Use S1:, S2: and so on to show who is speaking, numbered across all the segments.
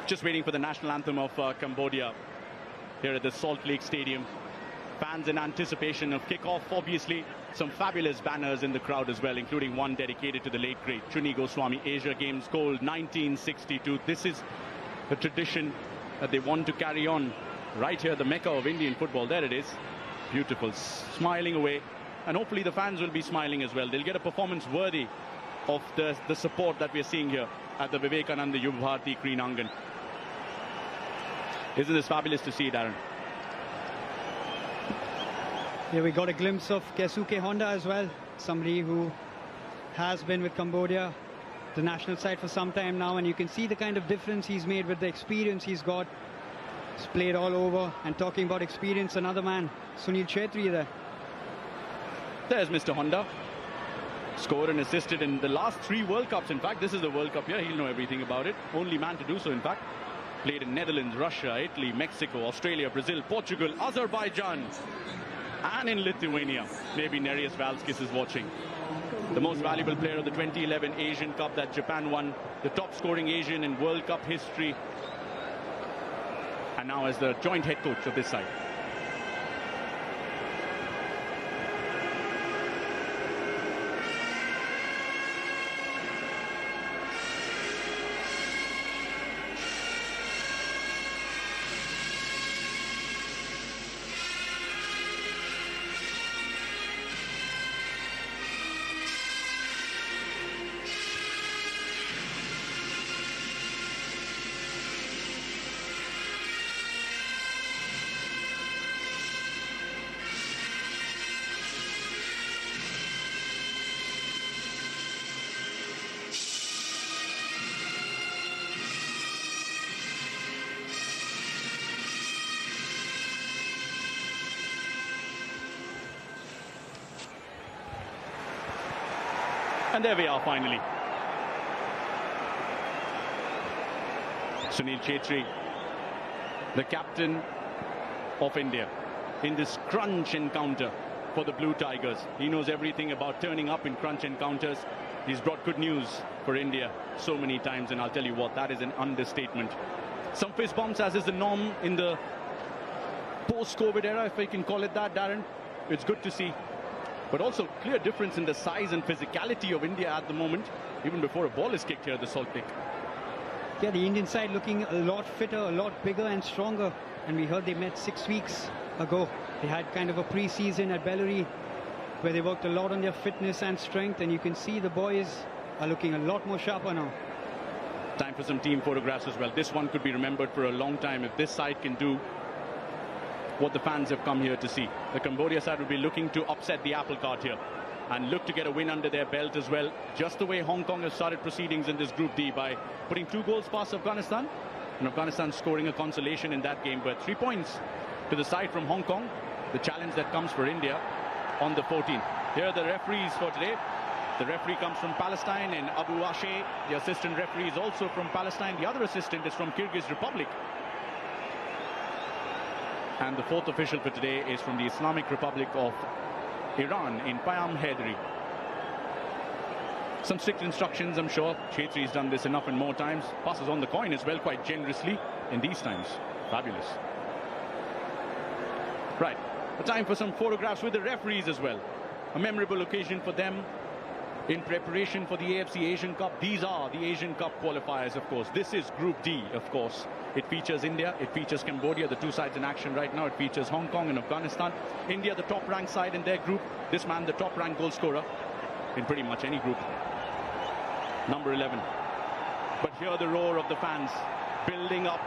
S1: Just waiting for the national anthem of Cambodia here at the Salt Lake Stadium. Fans in anticipation of kickoff. Obviously, some fabulous banners in the crowd as well, including one dedicated to the late great Chuni Goswami. Asia Games Gold 1962. This is a tradition that they want to carry on right here, the Mecca of Indian football. There it is. Beautiful. Smiling away. And hopefully the fans will be smiling as well. They'll get a performance worthy of the support that we're seeing here at the Vivekananda Yuva Bharati Kreenangan. Isn't this fabulous to see, Darren?
S2: Yeah, we got a glimpse of Kesuke Honda as well, somebody who has been with Cambodia, the national side, for some time now, and you can see the kind of difference he's made with the experience he's got. He's played all over, and talking about experience, another man, Sunil Chhetri there.
S1: There's Mr. Honda. Scored and assisted in the last 3 World Cups. In fact, this is the World Cup here. He'll know everything about it. Only man to do so, in fact. Played in Netherlands, Russia, Italy, Mexico, Australia, Brazil, Portugal, Azerbaijan, and in Lithuania. Maybe Nereus Valskis is watching. The most valuable player of the 2011 Asian Cup that Japan won. The top scoring Asian in World Cup history. And now as the joint head coach of this side. And there we are finally. Sunil Chhetri, the captain of India, in this crunch encounter for the Blue Tigers. He knows everything about turning up in crunch encounters. He's brought good news for India so many times, and I'll tell you what, that is an understatement. Some fist bumps, as is the norm in the post-COVID era, if I can call it that, Darren. It's good to see. But also clear difference in the size and physicality of India at the moment, even before a ball is kicked here at the Salt Lake.
S2: Yeah, the Indian side looking a lot fitter, a lot bigger and stronger. And we heard they met 6 weeks ago. They had kind of a pre-season at Bellary where they worked a lot on their fitness and strength. And you can see the boys are looking a lot more sharper now.
S1: Time for some team photographs as well. This one could be remembered for a long time if this side can do what the fans have come here to see. The Cambodia side will be looking to upset the apple cart here and look to get a win under their belt as well, just the way Hong Kong has started proceedings in this Group D by putting 2 goals past Afghanistan, and Afghanistan scoring a consolation in that game. But 3 points to the side from Hong Kong, the challenge that comes for India on the 14th. Here are the referees for today. The referee comes from Palestine, and Abu Ashe, the assistant referee, is also from Palestine. The other assistant is from Kyrgyz Republic. And the 4th official for today is from the Islamic Republic of Iran in Payam Haidari. Some strict instructions, I'm sure. Chhetri's done this enough and more times. Passes on the coin as well quite generously in these times. Fabulous. Right, a time for some photographs with the referees as well. A memorable occasion for them in preparation for the AFC Asian Cup. These are the Asian Cup qualifiers, of course. This is Group D, of course. It features India, it features Cambodia, the 2 sides in action right now. It features Hong Kong and Afghanistan. India, the top-ranked side in their group. This man, the top-ranked goal scorer in pretty much any group. Number 11. But hear the roar of the fans, building up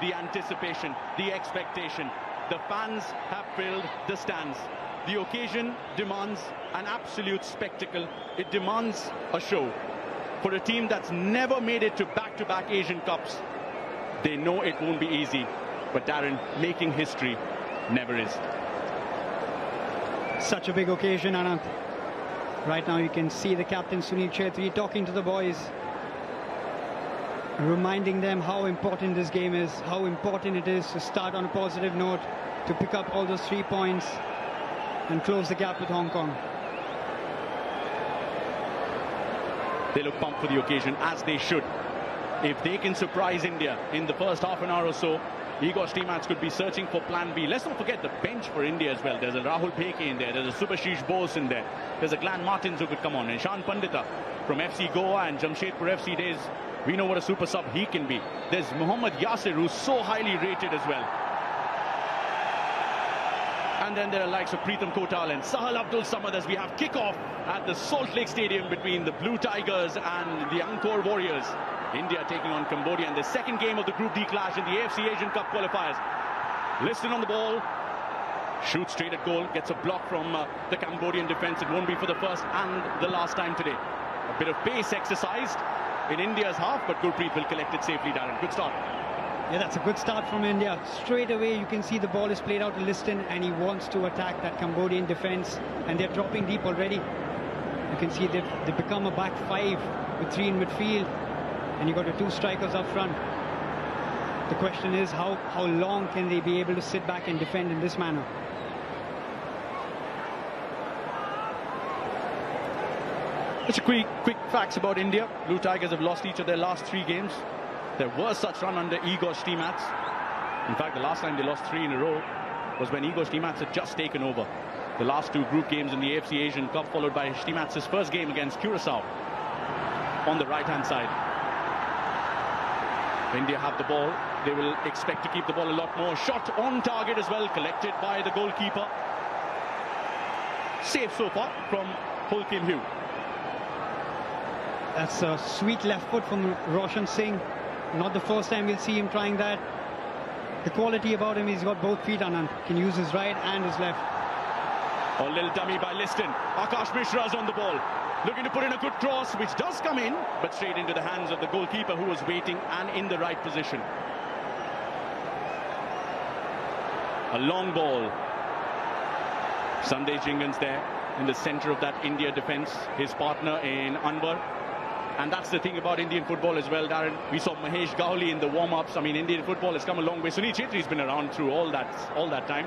S1: the anticipation, the expectation. The fans have filled the stands. The occasion demands an absolute spectacle. It demands a show. For a team that's never made it to back-to-back Asian Cups, they know it won't be easy. But Darren, making history never is.
S2: Such a big occasion, Anand. Right now you can see the captain Sunil Chhetri talking to the boys, reminding them how important this game is, how important it is to start on a positive note, to pick up all those 3 points and close the gap with Hong Kong.
S1: They look pumped for the occasion, as they should. if they can surprise India in the first half an hour or so, Igor Stimac could be searching for plan B. Let's not forget the bench for India as well. There's a Rahul Bheke in there. There's a Subhashish Bose in there. There's a Glenn Martins who could come on. And Shan Pandita from FC Goa and Jamshedpur FC days. We know what a super sub he can be. There's Mohammad Yasir, who's so highly rated as well. And then there are likes of Preetham Kotal and Sahal Abdul Samad as we have kickoff at the Salt Lake Stadium between the Blue Tigers and the Angkor Warriors. India taking on Cambodia in the second game of the Group D clash in the AFC Asian Cup qualifiers. Liston on the ball, shoots straight at goal, gets a block from the Cambodian defence. It won't be for the first and the last time today. A bit of pace exercised in India's half, but Gurpreet will collect it safely, Darren. Good start.
S2: Yeah, that's a good start from India. Straight away, you can see the ball is played out to Liston, and he wants to attack that Cambodian defence, and they're dropping deep already. You can see they've become a back five with three in midfield, and you've got the two strikers up front. The question is, how long can they be able to sit back and defend in this manner?
S1: Just a quick facts about India. Blue Tigers have lost each of their last 3 games. There was such run under Igor Stimac. In fact, the last time they lost 3 in a row was when Igor Stimac had just taken over. The last 2 group games in the AFC Asian Cup, followed by Stimac's first game against Curacao on the right-hand side. India have the ball. They will expect to keep the ball a lot more. Shot on target as well, collected by the goalkeeper. Safe so far from Hul Kim Hugh.
S2: That's a sweet left foot from Roshan Singh. Not the first time we'll see him trying that. The quality about him, he's got both feet on and can use his right and his left.
S1: A little dummy by Liston. Akash Mishra's on the ball. Looking to put in a good cross, which does come in, but straight into the hands of the goalkeeper, who was waiting and in the right position. A long ball. Sandesh Jingan's there in the centre of that India defence. His partner in Anwar. And that's the thing about Indian football as well, Darren. We saw Mahesh Gowli in the warm-ups. I mean, Indian football has come a long way. Sunil Chetri's been around through all that time.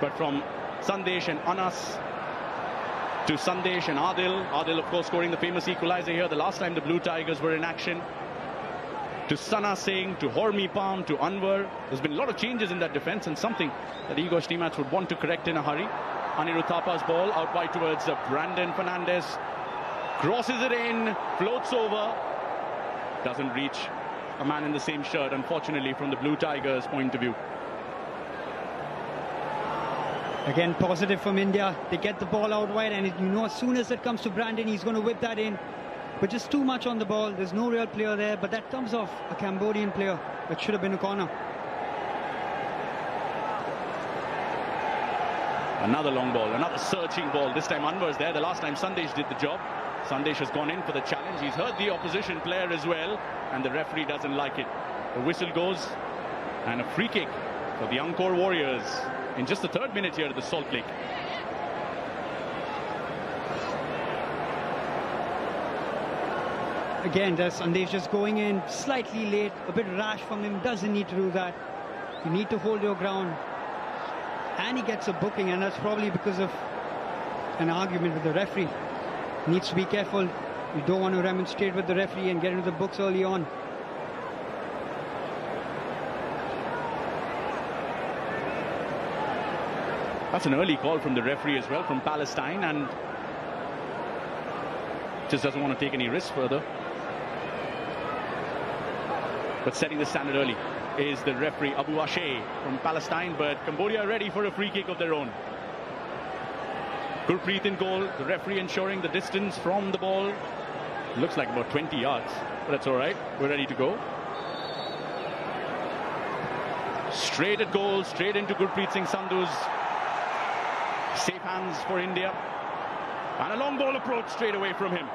S1: But from Sandesh and Anas to Sandesh and Adil. Adil, of course, scoring the famous equaliser here the last time the Blue Tigers were in action. To Sana Singh, to Hormi Palm, to Anwar. There's been a lot of changes in that defence, and something that Igor Stimac would want to correct in a hurry. Anirudh Thapa's ball out wide towards Brandon Fernandes. Crosses it in, floats over. Doesn't reach a man in the same shirt, unfortunately, from the Blue Tigers' point of view.
S2: Again, positive from India. They get the ball out wide, and you know, as soon as it comes to Brandon, he's going to whip that in. But just too much on the ball. There's no real player there, but that comes off a Cambodian player. That should have been a corner.
S1: Another long ball, another searching ball. This time Anwar's there. The last time Sandesh did the job. Sandesh has gone in for the challenge. He's heard the opposition player as well, and the referee doesn't like it. The whistle goes, and a free kick for the Angkor Warriors in just the 3rd minute here at the Salt Lake.
S2: Again, there's Sandesh just going in slightly late, a bit rash from him. Doesn't need to do that. You need to hold your ground. And he gets a booking, and that's probably because of an argument with the referee. Needs to be careful. You don't want to remonstrate with the referee and get into the books early on.
S1: That's an early call from the referee as well, from Palestine, and just doesn't want to take any risks further. But setting the standard early is the referee Abu Ashe from Palestine, but Cambodia are ready for a free kick of their own. Gurpreet in goal, the referee ensuring the distance from the ball. Looks like about 20 yards, but that's all right. We're ready to go. Straight at goal, straight into Gurpreet Singh Sandhu's safe hands for India. And a long ball approach straight away from him.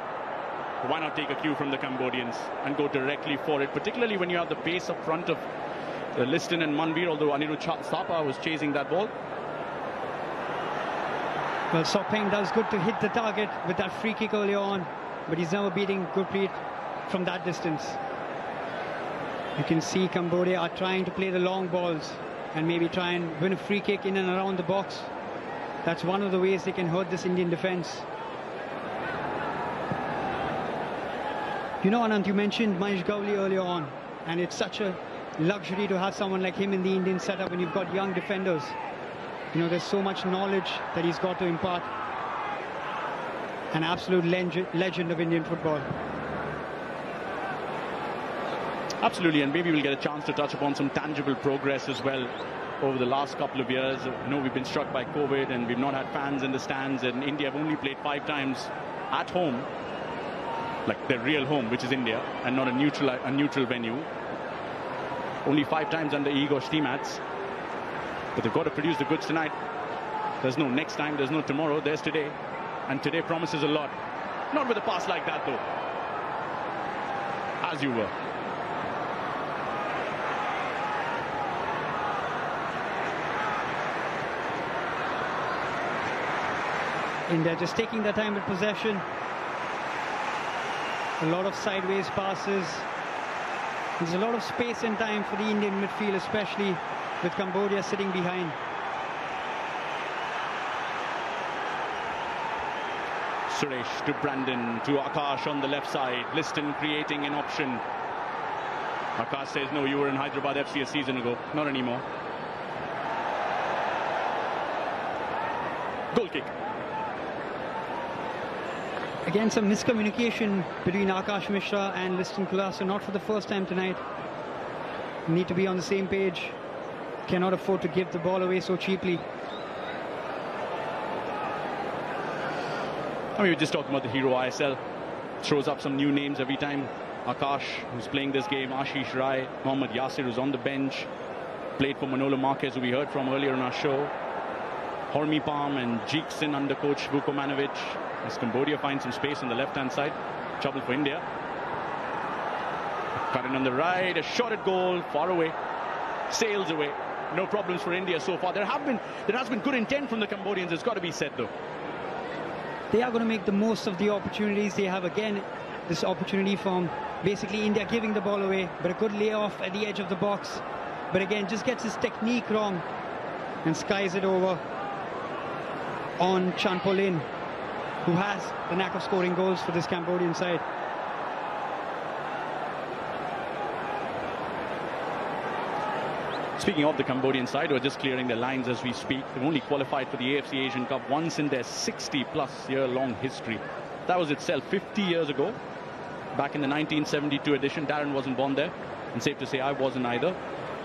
S1: Why not take a cue from the Cambodians and go directly for it, particularly when you have the pace up front of Liston and Manveer, although Anirudh Thapa was chasing that ball.
S2: Well, Sopeng does good to hit the target with that free kick earlier on, but he's never beating Gurpreet from that distance. You can see Cambodia are trying to play the long balls and maybe try and win a free kick in and around the box. That's one of the ways they can hurt this Indian defence. You know, Anand, you mentioned Manish Gowli earlier on, and it's such a luxury to have someone like him in the Indian setup when you've got young defenders. You know, there's so much knowledge that he's got to impart. An absolute legend of Indian football.
S1: Absolutely, and maybe we'll get a chance to touch upon some tangible progress as well over the last couple of years. I know we've been struck by COVID and we've not had fans in the stands, and India have only played 5 times at home, like their real home, which is India, and not a neutral venue. Only 5 times under Igor Stimac. But they've got to produce the goods tonight. There's no next time, there's no tomorrow, there's today. And today promises a lot. Not with a pass like that, though. As you were.
S2: India just taking their time with possession. A lot of sideways passes. There's a lot of space and time for the Indian midfield, especially with Cambodia sitting behind.
S1: Suresh to Brandon, to Akash on the left side. Liston creating an option. Akash says, no, you were in Hyderabad FC a season ago. Not anymore. Goal kick.
S2: Again, some miscommunication between Akash Mishra and Liston Kulaso, not for the first time tonight. Need to be on the same page. Cannot afford to give the ball away so cheaply.
S1: I mean, we're just talking about the hero ISL. Throws up some new names every time. Akash, who's playing this game, Ashish Rai, Mohammad Yasir, who's on the bench. Played for Manolo Marquez, who we heard from earlier in our show. Hormi Palm and Jeekson under coach Vukomanovic. As Cambodia finds some space on the left-hand side. Trouble for India. Cut in on the right, a shot at goal, far away. Sails away. No problems for India so far. There has been good intent from the Cambodians, it's got to be said, though.
S2: They are going to make the most of the opportunities they have. Again, this opportunity from basically India giving the ball away, but a good layoff at the edge of the box. But again, just gets his technique wrong and skies it over on Chanpolin, who has the knack of scoring goals for this Cambodian side.
S1: Speaking of the Cambodian side, who are just clearing their lines as we speak. They've only qualified for the AFC Asian Cup once in their 60-plus year-long history. That was itself 50 years ago, back in the 1972 edition. Darren wasn't born there, and safe to say I wasn't either,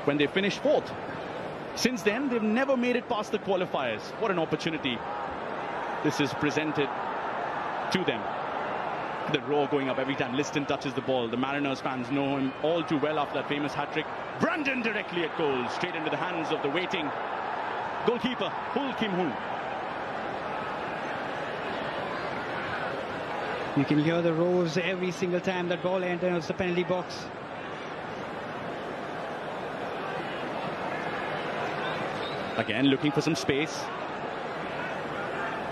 S1: when they finished 4th. Since then, they've never made it past the qualifiers. What an opportunity this is presented to them. The roar going up every time Liston touches the ball. The Mariners fans know him all too well after that famous hat-trick. Brandon directly at goal, straight into the hands of the waiting goalkeeper, Hul Kim Hul.
S2: You can hear the roars every single time that ball enters the penalty box.
S1: Again, looking for some space.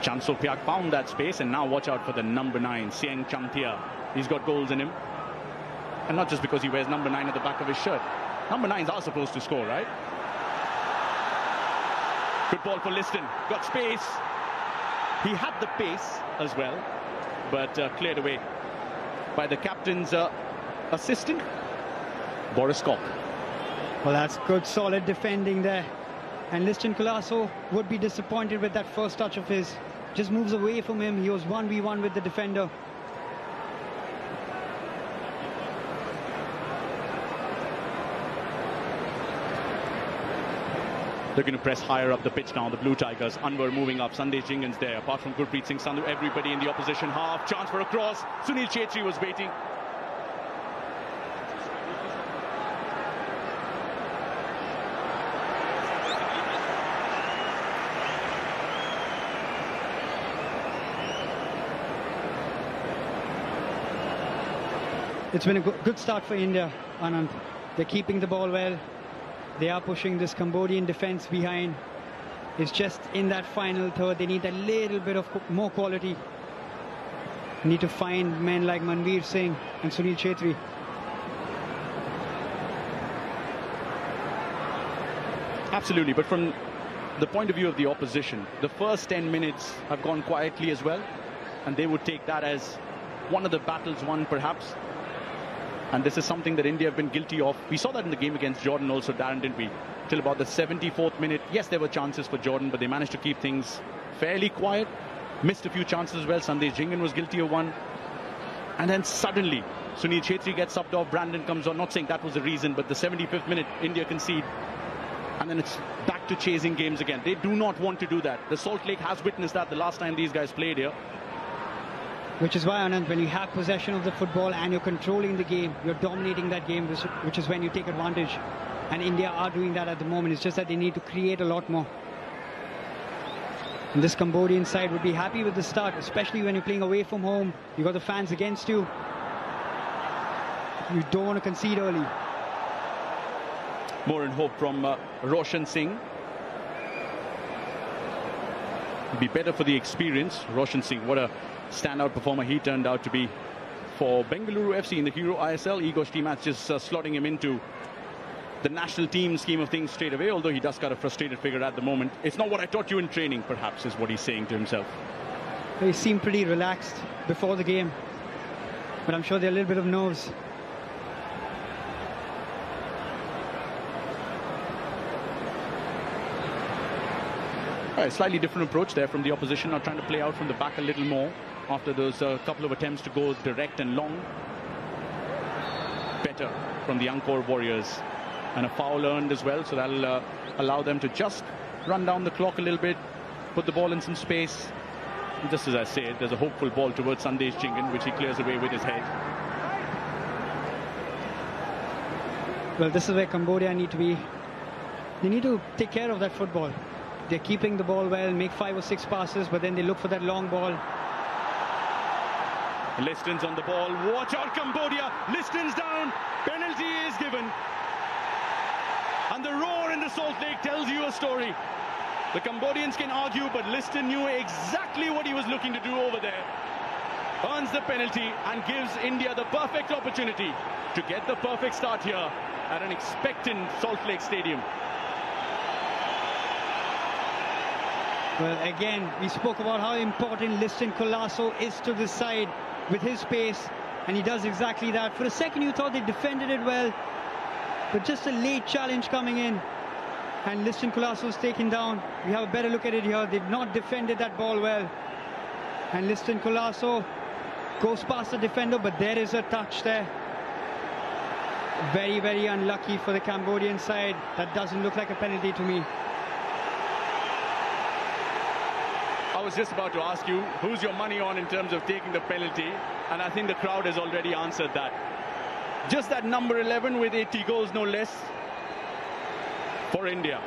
S1: Chan Sopiak found that space, and now watch out for the number 9, Sieng Chamtia. He's got goals in him. And not just because he wears number 9 at the back of his shirt. Number 9s are supposed to score, right? Good ball for Liston. Got space. He had the pace as well, but cleared away by the captain's assistant, Boris Koch.
S2: Well, that's good, solid defending there. And Liston Kulaso would be disappointed with that first touch of his. Just moves away from him. He was 1v1 with the defender.
S1: Looking to press higher up the pitch now, the Blue Tigers. Anwar moving up, Sandesh Jingan's there. Apart from Gurpreet Singh Sandhu, everybody in the opposition half. Chance for a cross. Sunil Chetri was waiting.
S2: It's been a good start for India, Anand. They're keeping the ball well. They are pushing this Cambodian defence behind. It's just in that final third, they need a little bit of more quality. Need to find men like Manveer Singh and Sunil Chetri.
S1: Absolutely, but from the point of view of the opposition, the first 10 minutes have gone quietly as well, and they would take that as one of the battles won perhaps. And this is something that India have been guilty of. We saw that in the game against Jordan also, Darren, didn't we? Till about the 74th minute. Yes, there were chances for Jordan, but they managed to keep things fairly quiet. Missed a few chances as well. Sandesh Jhingan was guilty of one. And then suddenly, Sunil Chhetri gets subbed off. Brandon comes on. Not saying that was the reason, but the 75th minute, India concede. And then it's back to chasing games again. They do not want to do that. The Salt Lake has witnessed that the last time these guys played here.
S2: Which is why, Anand, when you have possession of the football and you're controlling the game, you're dominating that game, which is when you take advantage. And India are doing that at the moment. It's just that they need to create a lot more. And this Cambodian side would be happy with the start, especially when you're playing away from home. You got the fans against you. You don't want to concede early.
S1: More in hope from Roshan Singh. It'd be better for the experience. Roshan Singh, what a standout performer he turned out to be for Bengaluru FC in the Hero ISL. Igor Stimac just slotting him into the national team scheme of things straight away, although he does got a frustrated figure at the moment. It's not what I taught you in training, perhaps, is what he's saying to himself.
S2: They seem pretty relaxed before the game, but I'm sure they're a little bit of nerves.
S1: Right, slightly different approach there from the opposition, not trying to play out from the back a little more after those couple of attempts to go direct and long. Better from the Angkor Warriors. And a foul earned as well, so that'll allow them to just run down the clock a little bit, put the ball in some space. And just as I said, there's a hopeful ball towards Sandesh Jhingan, which he clears away with his head.
S2: Well, this is where Cambodia need to be. They need to take care of that football. They're keeping the ball well, make 5 or 6 passes, but then they look for that long ball.
S1: Liston's on the ball. Watch out, Cambodia. Liston's down. Penalty is given. And the roar in the Salt Lake tells you a story. The Cambodians can argue, but Liston knew exactly what he was looking to do over there. Earns the penalty and gives India the perfect opportunity to get the perfect start here at an expectant Salt Lake Stadium.
S2: Well, again, we spoke about how important Liston Colasso is to this side with his pace, and he does exactly that. For a second, you thought they defended it well, but just a late challenge coming in, and Liston Colasso is taken down. We have a better look at it here. They've not defended that ball well, and Liston Colasso goes past the defender, but there is a touch there. Very, very unlucky for the Cambodian side. That doesn't look like a penalty to me.
S1: I was just about to ask you, who's your money on in terms of taking the penalty? And I think the crowd has already answered that. Just that number 11 with 80 goals, no less, for India.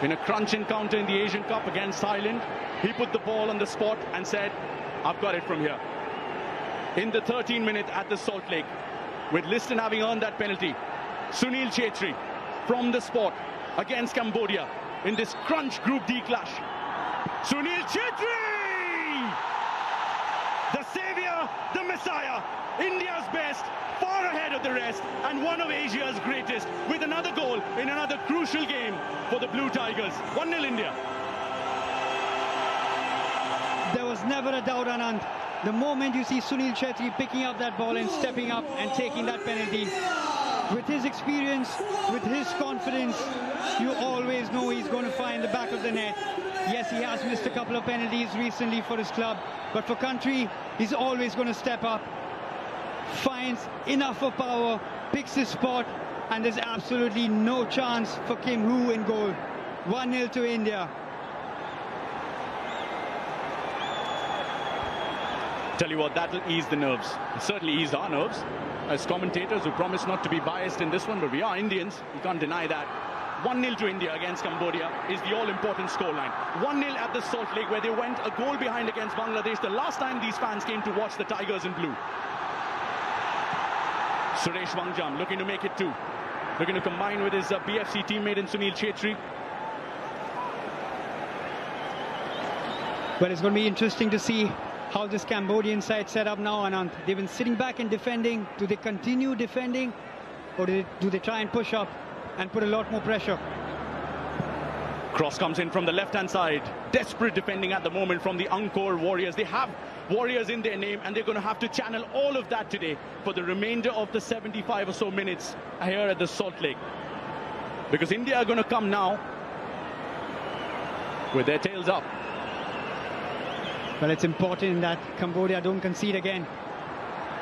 S1: In a crunch encounter in the Asian Cup against Thailand, he put the ball on the spot and said, I've got it from here. In the 13th minute at the Salt Lake, with Liston having earned that penalty, Sunil Chhetri from the spot against Cambodia in this crunch Group D clash. Sunil Chhetri! The savior, the messiah, India's best, far ahead of the rest, and one of Asia's greatest, with another goal in another crucial game for the Blue Tigers. 1-0 India.
S2: There was never a doubt, Anand. The moment you see Sunil Chhetri picking up that ball and stepping up and taking that penalty, with his experience, with his confidence, you always know he's going to find the back of the net. Yes, he has missed a couple of penalties recently for his club, but for country, he's always going to step up, finds enough of power, picks his spot, and there's absolutely no chance for Kim Hoo in goal. 1-0 to India.
S1: Tell you what, that'll ease the nerves. It certainly eased our nerves as commentators who promise not to be biased in this one, but we are Indians. You can't deny that. 1-0 to India against Cambodia is the all-important scoreline. 1-0 at the Salt Lake, where they went a goal behind against Bangladesh the last time these fans came to watch the Tigers in blue. Suresh Wangjam looking to make it 2. Looking to combine with his BFC teammate in Sunil Chhetri.
S2: But it's going to be interesting to see how this Cambodian side set up now, Anand. They've been sitting back and defending. Do they continue defending, or do they try and push up and put a lot more pressure?
S1: Cross comes in from the left-hand side. Desperate defending at the moment from the Angkor Warriors. They have warriors in their name, and they're going to have to channel all of that today for the remainder of the 75 or so minutes here at the Salt Lake. Because India are going to come now with their tails up.
S2: Well, it's important that Cambodia don't concede again,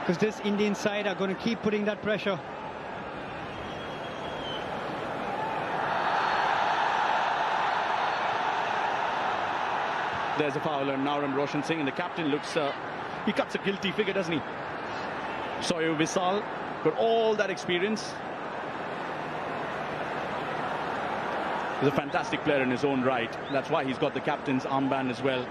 S2: because this Indian side are going to keep putting that pressure.
S1: There's a foul on Naram Roshan Singh, and the captain looks, he cuts a guilty figure, doesn't he? Soyo Visal got all that experience. He's a fantastic player in his own right. That's why he's got the captain's armband as well.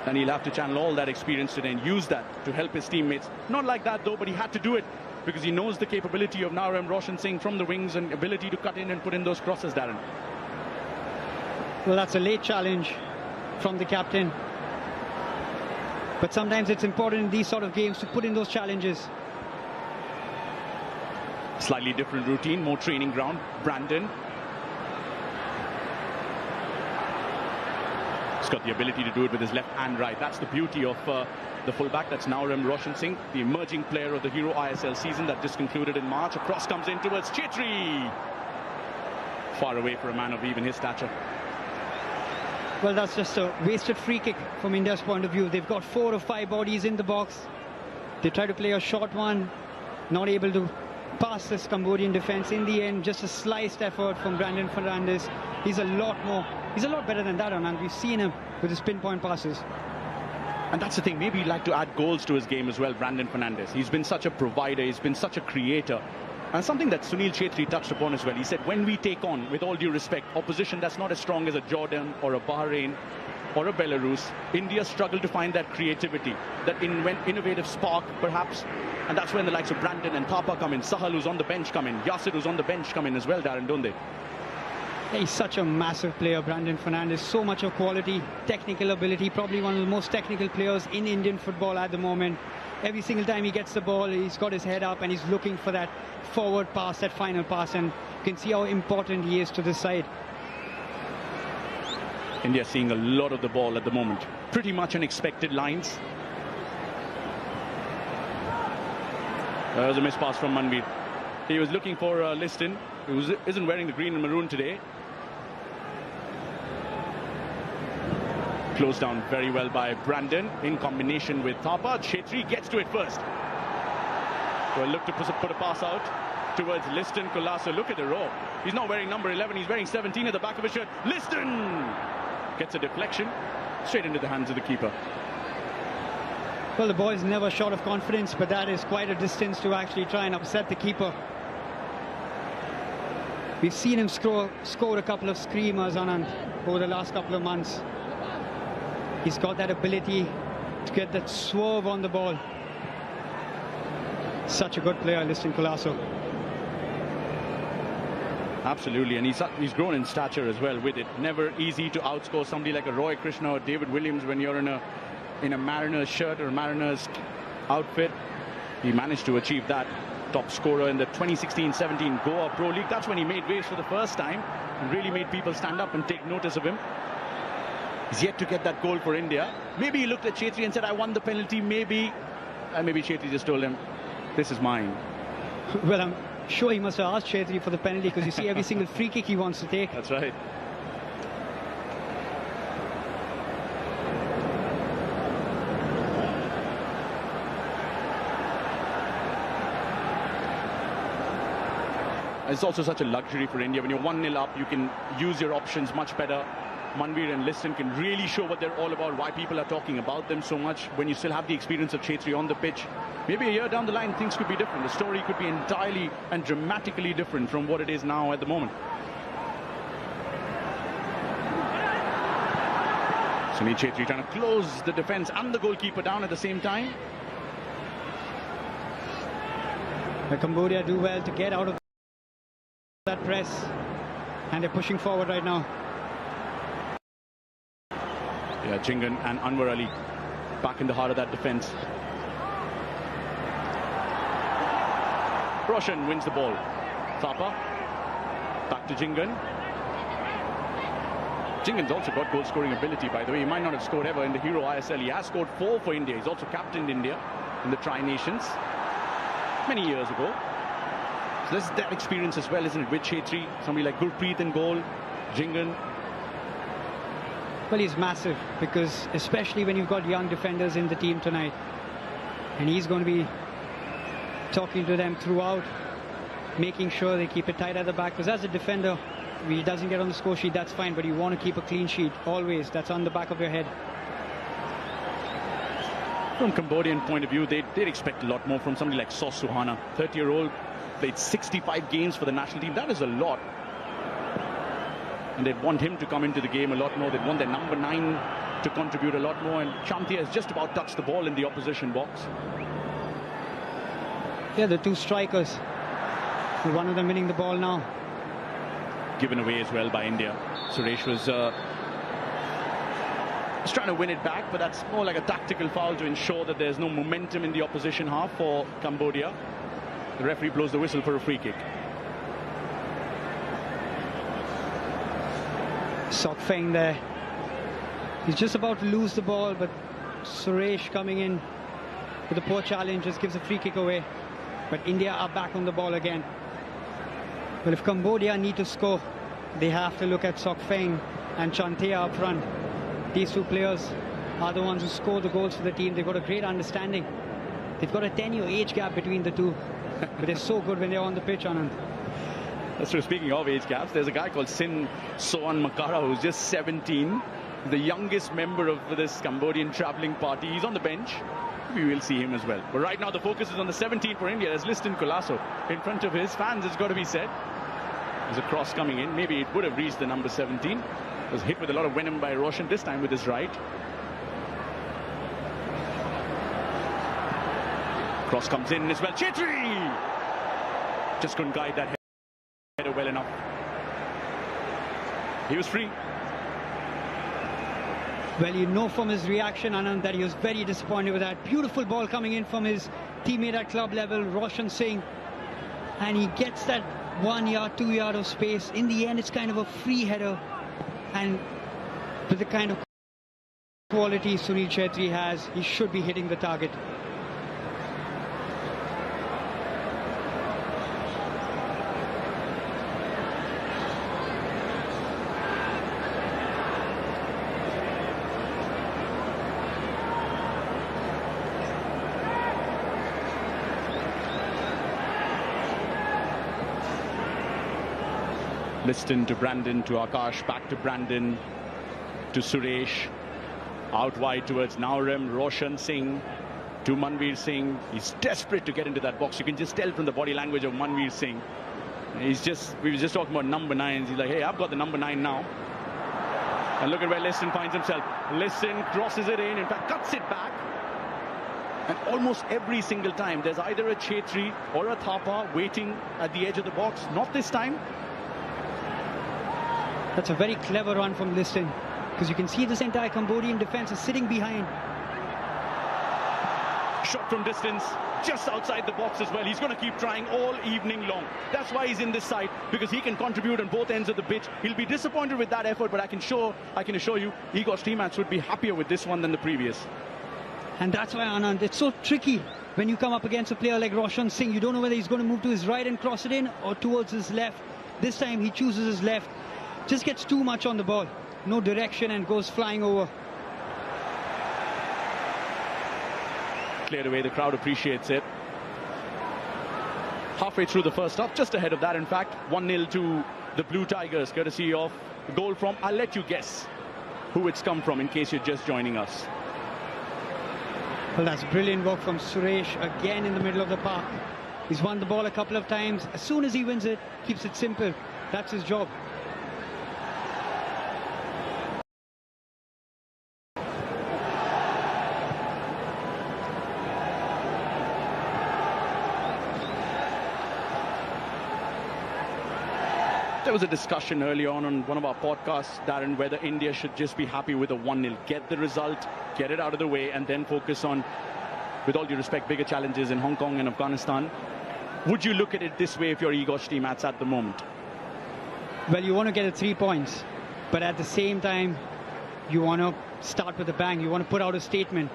S1: And he'll have to channel all that experience today and use that to help his teammates. Not like that though, but he had to do it because he knows the capability of Naram Roshan Singh from the wings and ability to cut in and put in those crosses, Darren.
S2: Well, that's a late challenge from the captain. But sometimes it's important in these sort of games to put in those challenges.
S1: Slightly different routine, more training ground. Brandon. He's got the ability to do it with his left and right. That's the beauty of the fullback. That's Naram Roshan Singh, the emerging player of the Hero ISL season that just concluded in March. A cross comes in towards Qwerty. Far away for a man of even his stature.
S2: Well, that's just a wasted free kick from India's point of view. They've got 4 or 5 bodies in the box. They try to play a short one, not able to pass this Cambodian defense. In the end, just a sliced effort from Brandon Fernandes. He's a lot better than that, and we've seen him with his pinpoint passes.
S1: And that's the thing, maybe he'd like to add goals to his game as well, Brandon Fernandes. He's been such a provider, he's been such a creator. And something that Sunil Chhetri touched upon as well. He said, when we take on, with all due respect, opposition that's not as strong as a Jordan or a Bahrain or a Belarus, India struggle to find that creativity, that innovative spark, perhaps. And that's when the likes of Brandon and Thapa come in, Sahal who's on the bench come in, Yasir who's on the bench come in as well, Darren, don't they?
S2: He's such a massive player, Brandon Fernandes. So much of quality, technical ability, probably one of the most technical players in Indian football at the moment. Every single time he gets the ball, he's got his head up and he's looking for that forward pass, that final pass, and you can see how important he is to this side.
S1: India seeing a lot of the ball at the moment. Pretty much unexpected lines. There's a missed pass from Manveer. He was looking for Liston, who isn't wearing the green and maroon today. Closed down very well by Brandon in combination with Thapa. Chhetri gets to it first. Well, look to put a pass out towards Liston Colasso. Look at the row. He's not wearing number 11, he's wearing 17 at the back of his shirt. Liston gets a deflection straight into the hands of the keeper.
S2: Well, the boy's never short of confidence, but that is quite a distance to actually try and upset the keeper. We've seen him score a couple of screamers, Anand, over the last couple of months. He's got that ability to get that swerve on the ball. Such a good player, Liston Colasso.
S1: Absolutely, and he's grown in stature as well with it. Never easy to outscore somebody like a Roy Krishna or David Williams when you're in a Mariners shirt or Mariners outfit. He managed to achieve that. Top scorer in the 2016-17 Goa Pro League. That's when he made waves for the first time and really made people stand up and take notice of him. He's yet to get that goal for India. Maybe he looked at Chhetri and said, I won the penalty, maybe. And maybe Chhetri just told him, this is mine.
S2: Well, I'm sure he must have asked Chhetri for the penalty, because you see every single free kick he wants to take.
S1: That's right. It's also such a luxury for India. When you're 1-0 up, you can use your options much better. Manveer and Liston can really show what they're all about, why people are talking about them so much. When you still have the experience of Chhetri on the pitch, maybe a year down the line, things could be different. The story could be entirely and dramatically different from what it is now at the moment. Sunil Chhetri trying to close the defense and the goalkeeper down at the same time.
S2: But Cambodia do well to get out of that press, and they're pushing forward right now.
S1: Yeah, Chingan and Anwar Ali back in the heart of that defense. Roshan wins the ball. Thapa back to Chingan. Jingan's also got goal scoring ability, by the way. He might not have scored ever in the Hero ISL. He has scored 4 for India. He's also captained India in the Tri-Nations many years ago. So there's that experience as well, isn't it? With Qwerty, somebody like Gurpreet in goal, Jingan.
S2: Well, he's massive, because especially when you've got young defenders in the team tonight, and he's going to be talking to them throughout, making sure they keep it tight at the back, because as a defender, if he doesn't get on the score sheet, that's fine, but you want to keep a clean sheet always. That's on the back of your head.
S1: From Cambodian point of view, they'd expect a lot more from somebody like Sos Suhana, 30-year-old, played 65 games for the national team. That is a lot. And they'd want him to come into the game a lot more. They'd want their number 9 to contribute a lot more. And Chantia has just about touched the ball in the opposition box.
S2: Yeah, the 2 strikers. One of them winning the ball now.
S1: Given away as well by India. Suresh was trying to win it back, but that's more like a tactical foul to ensure that there's no momentum in the opposition half for Cambodia. The referee blows the whistle for a free kick.
S2: Sok Feng there. He's just about to lose the ball, but Suresh coming in with a poor challenge just gives a free kick away. But India are back on the ball again. Well, if Cambodia need to score, they have to look at Sok Feng and Chantia up front. These 2 players are the ones who score the goals for the team. They've got a great understanding. They've got a 10-year age gap between the 2. But they're so good when they're on the pitch, Anand.
S1: That's true. Speaking of age gaps, there's a guy called Sin Soan Makara who's just 17. The youngest member of this Cambodian travelling party. He's on the bench. We will see him as well. But right now the focus is on the 17 for India. There's Liston Colasso in front of his fans, it's got to be said. There's a cross coming in. Maybe it would have reached the number 17. It was hit with a lot of venom by Roshan, this time with his right. Cross comes in as well. Qwerty! Just couldn't guide that header well enough. He was free.
S2: Well, you know from his reaction, Anand, that he was very disappointed with that. Beautiful ball coming in from his teammate at club level, Roshan Singh. And he gets that 1 yard, 2 yard of space. In the end, it's kind of a free header. And with the kind of quality Sunil Qwerty has, he should be hitting the target.
S1: Liston to Brandon, to Akash, back to Brandon, to Suresh, out wide towards Naurem, Roshan Singh, to Manveer Singh. He's desperate to get into that box. You can just tell from the body language of Manveer Singh. We were just talking about number 9s. He's like, hey, I've got the number 9 now. And look at where Liston finds himself. Liston crosses it in fact, cuts it back. And almost every single time, there's either a Qwerty or a Thapa waiting at the edge of the box. Not this time.
S2: That's a very clever run from Liston, because you can see this entire Cambodian defense is sitting behind.
S1: Shot from distance, just outside the box as well. He's going to keep trying all evening long. That's why he's in this side, because he can contribute on both ends of the pitch. He'll be disappointed with that effort, but I can assure you, Igor's teammates would be happier with this one than the previous.
S2: And that's why, Anand, it's so tricky when you come up against a player like Roshan Singh. You don't know whether he's going to move to his right and cross it in or towards his left. This time he chooses his left. Just gets too much on the ball. No direction and goes flying over.
S1: Cleared away, the crowd appreciates it. Halfway through the first half, just ahead of that in fact, 1-0 to the Blue Tigers, courtesy of the goal from, I'll let you guess who it's come from in case you're just joining us.
S2: Well, that's brilliant work from Suresh, again in the middle of the park. He's won the ball a couple of times. As soon as he wins it, keeps it simple. That's his job.
S1: There was a discussion early on one of our podcasts, Darren, whether India should just be happy with a 1-0. Get the result, get it out of the way, and then focus on, with all due respect, bigger challenges in Hong Kong and Afghanistan. Would you look at it this way if you're Igor's teammates at the moment?
S2: Well, you want to get the 3 points. but at the same time, you want to start with a bang. You want to put out a statement.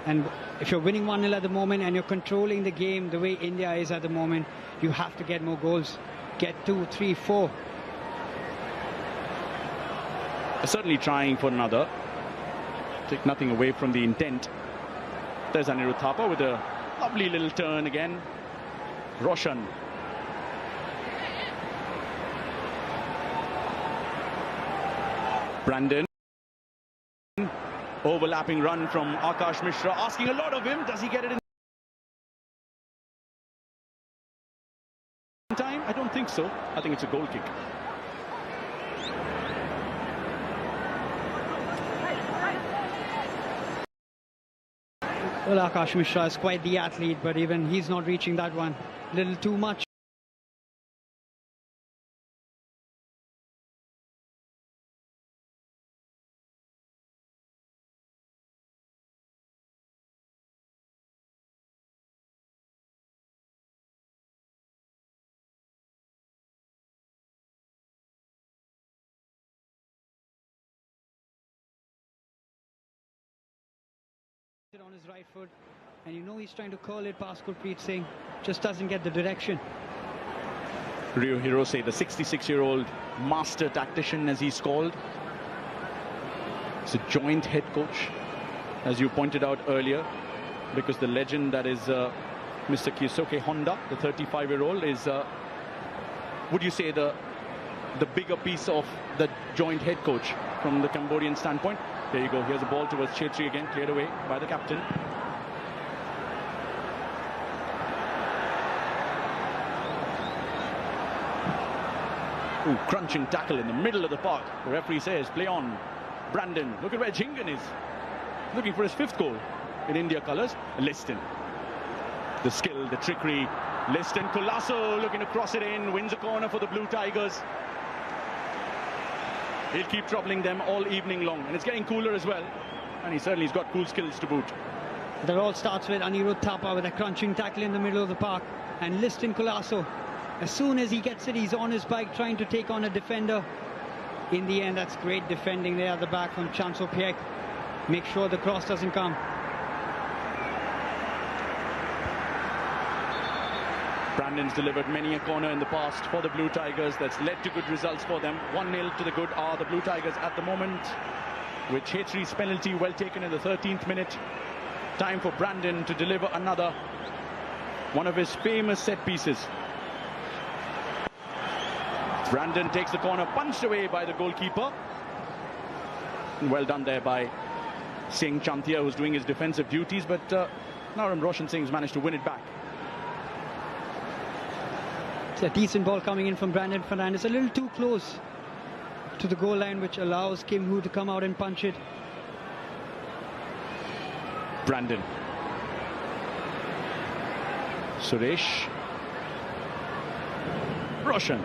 S2: And if you're winning 1-0 at the moment and you're controlling the game the way India is at the moment, you have to get more goals. Get 2, 3, 4.
S1: Certainly trying for another. Take nothing away from the intent. There's Anirudh Thapa with a lovely little turn again. Roshan. Brandon. Overlapping run from Akash Mishra, asking a lot of him. Does he get it in time? I don't think so. I think it's a goal kick.
S2: Well, Akash Mishra is quite the athlete, but even he's not reaching that one. A little too much. On his right foot, and you know he's trying to curl it past Gurpreet Singh, just doesn't get the direction.
S1: Rio Hirose, the 66-year-old master tactician, as he's called. It's a joint head coach, as you pointed out earlier, because the legend that is Mr. Qwerty Honda, the 35-year-old, is, would you say, the bigger piece of the joint head coach from the Cambodian standpoint? There you go. Here's a ball towards Qwerty again, cleared away by the captain. Ooh, crunching tackle in the middle of the park. The referee says, play on. Brandon, look at where Jingan is. Looking for his 5th goal in India colours. Liston. The skill, the trickery. Liston, Colasso looking to cross it in. Wins a corner for the Blue Tigers. He'll keep troubling them all evening long, and it's getting cooler as well, and he certainly has got cool skills to boot.
S2: That all starts with Anirudh Thapa with a crunching tackle in the middle of the park, and Liston Colasso, as soon as he gets it, he's on his bike trying to take on a defender. In the end, that's great defending there at the back from Chanso Piek. Make sure the cross doesn't come.
S1: Brandon's delivered many a corner in the past for the Blue Tigers. That's led to good results for them. 1-0 to the good are the Blue Tigers at the moment, with Qwerty's penalty well taken in the 13th minute. Time for Brandon to deliver another, one of his famous set pieces. Brandon takes the corner, punched away by the goalkeeper. Well done there by Singh Chantia, who's doing his defensive duties, but now Roshan Singh's managed to win it back.
S2: It's a decent ball coming in from Brandon Fernandes, a little too close to the goal line, which allows Kim Hu to come out and punch it.
S1: Brandon. Suresh. Roshan.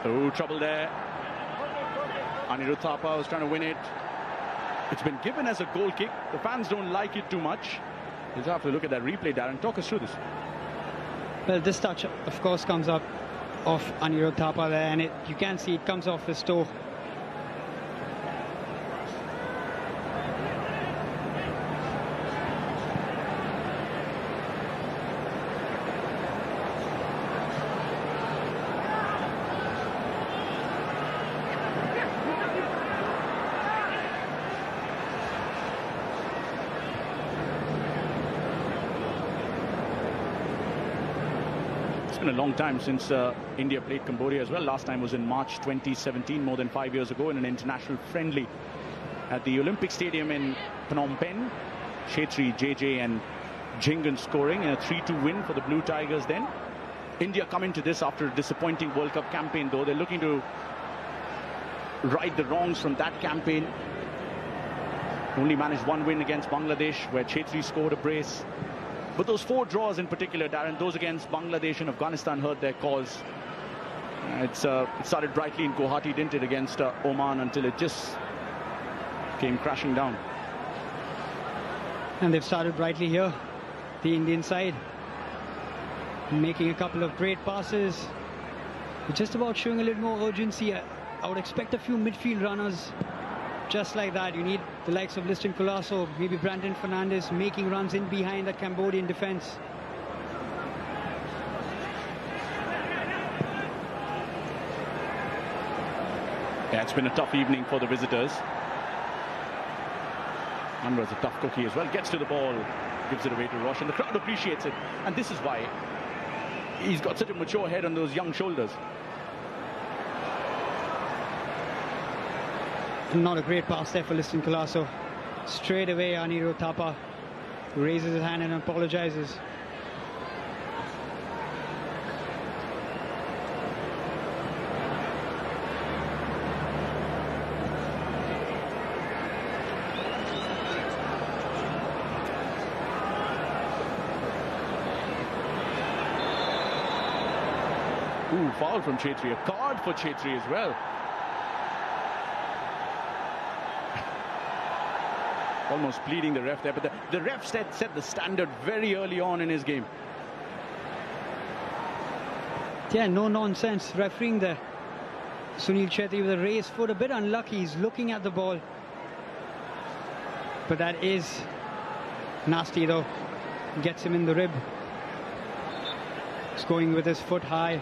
S1: Oh, trouble there. Anirudh Thapa was trying to win it. It's been given as a goal kick. The fans don't like it too much. You'll have to look at that replay, Darren. Talk us through this.
S2: Well, this touch, of course, comes up off Anirudh Thapa there, and you can see it comes off his toe.
S1: It's been a long time since India played Cambodia as well. Last time was in March 2017, more than 5 years ago, in an international friendly at the Olympic Stadium in Phnom Penh. Qwerty, JJ and Jingan scoring in a 3-2 win for the Blue Tigers then. India come into this after a disappointing World Cup campaign, though. They're looking to right the wrongs from that campaign. Only managed one win against Bangladesh, where Qwerty scored a brace. But those 4 draws in particular, Darren, those against Bangladesh and Afghanistan hurt their cause. It started brightly in Guwahati, didn't it, against Oman, until it just came crashing down.
S2: And they've started brightly here. the Indian side. Making a couple of great passes. Just about showing a little more urgency. I would expect a few midfield runners just like that. You need the likes of Liston Colasso, maybe Brandon Fernandes making runs in behind that Cambodian defence.
S1: Yeah, it's been a tough evening for the visitors. Anwar's a tough cookie as well. Gets to the ball, gives it away to Rosh, and the crowd appreciates it. And this is why he's got such a mature head on those young shoulders.
S2: Not a great pass there for Liston Colasso. Straight away, Anirudh Thapa raises his hand and apologises.
S1: Ooh, foul from Chetri. A card for Chetri as well. Almost pleading the ref there, but the ref set the standard very early on in his game.
S2: Yeah, no nonsense refereeing there. Sunil Chetri with a raised foot, a bit unlucky. He's looking at the ball, but that is nasty though. Gets him in the rib. He's going with his foot high,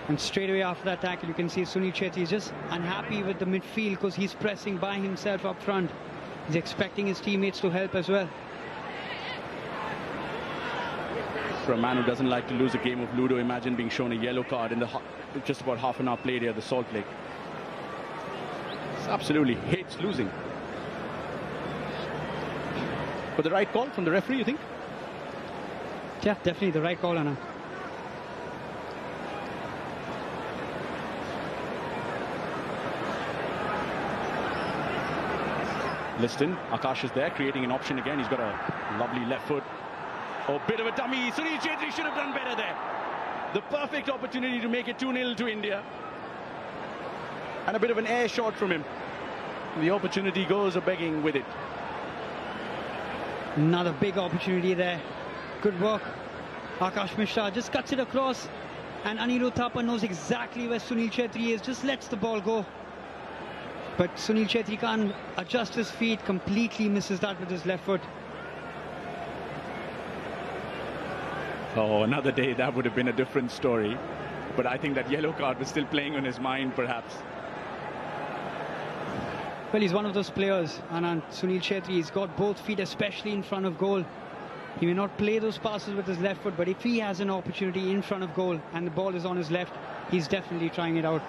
S2: and straight away after that tackle you can see Sunil Chetri is just unhappy with the midfield because he's pressing by himself up front. He's expecting his teammates to help as well.
S1: For a man who doesn't like to lose a game of Ludo, imagine being shown a yellow card in the just about half an hour played here at the Salt Lake. He absolutely hates losing. But the right call from the referee, you think?
S2: Yeah, definitely the right call, Anna.
S1: Liston, Akash is there, creating an option again. He's got a lovely left foot. Oh, bit of a dummy. Sunil Chetri should have done better there. The perfect opportunity to make it 2-0 to India. And a bit of an air shot from him. The opportunity goes a-begging with it.
S2: Another big opportunity there. Good work. Akash Mishra just cuts it across. And Anirudh Thapa knows exactly where Sunil Chetri is. Just lets the ball go. But Sunil Chetri can't adjust his feet, completely misses that with his left foot.
S1: Oh, another day that would have been a different story. But I think that yellow card was still playing on his mind, perhaps.
S2: Well, he's one of those players, and Sunil Chetri, he's got both feet, especially in front of goal. He may not play those passes with his left foot, but if he has an opportunity in front of goal and the ball is on his left, he's definitely trying it out.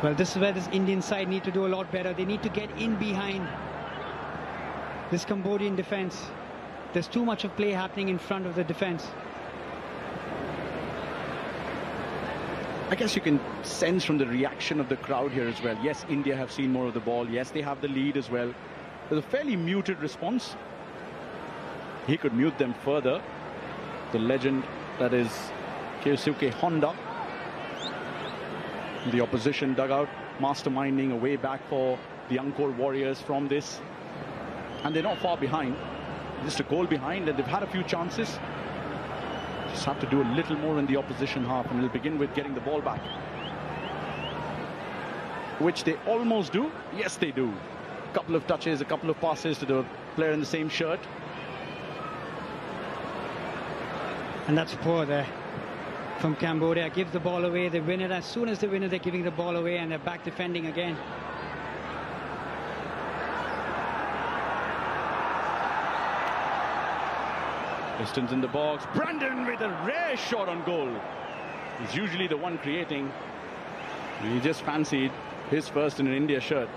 S2: Well, this is where this Indian side need to do a lot better. They need to get in behind this Cambodian defence. There's too much of play happening in front of the defence.
S1: I guess you can sense from the reaction of the crowd here as well. Yes, India have seen more of the ball. Yes, they have the lead as well. There's a fairly muted response. He could mute them further. The legend that is Keisuke Honda. The opposition dugout masterminding a way back for the Angkor Warriors from this. And they're not far behind. Just a goal behind, and they've had a few chances. Just have to do a little more in the opposition half, and it'll begin with getting the ball back. Which they almost do. Yes, they do. A couple of touches, a couple of passes to the player in the same shirt.
S2: And that's poor there from Cambodia. Give the ball away, they win it. As soon as they win it, they're giving the ball away, and they're back defending again.
S1: Distance in the box. Brandon with a rare shot on goal. He's usually the one creating. He just fancied his first in an India shirt.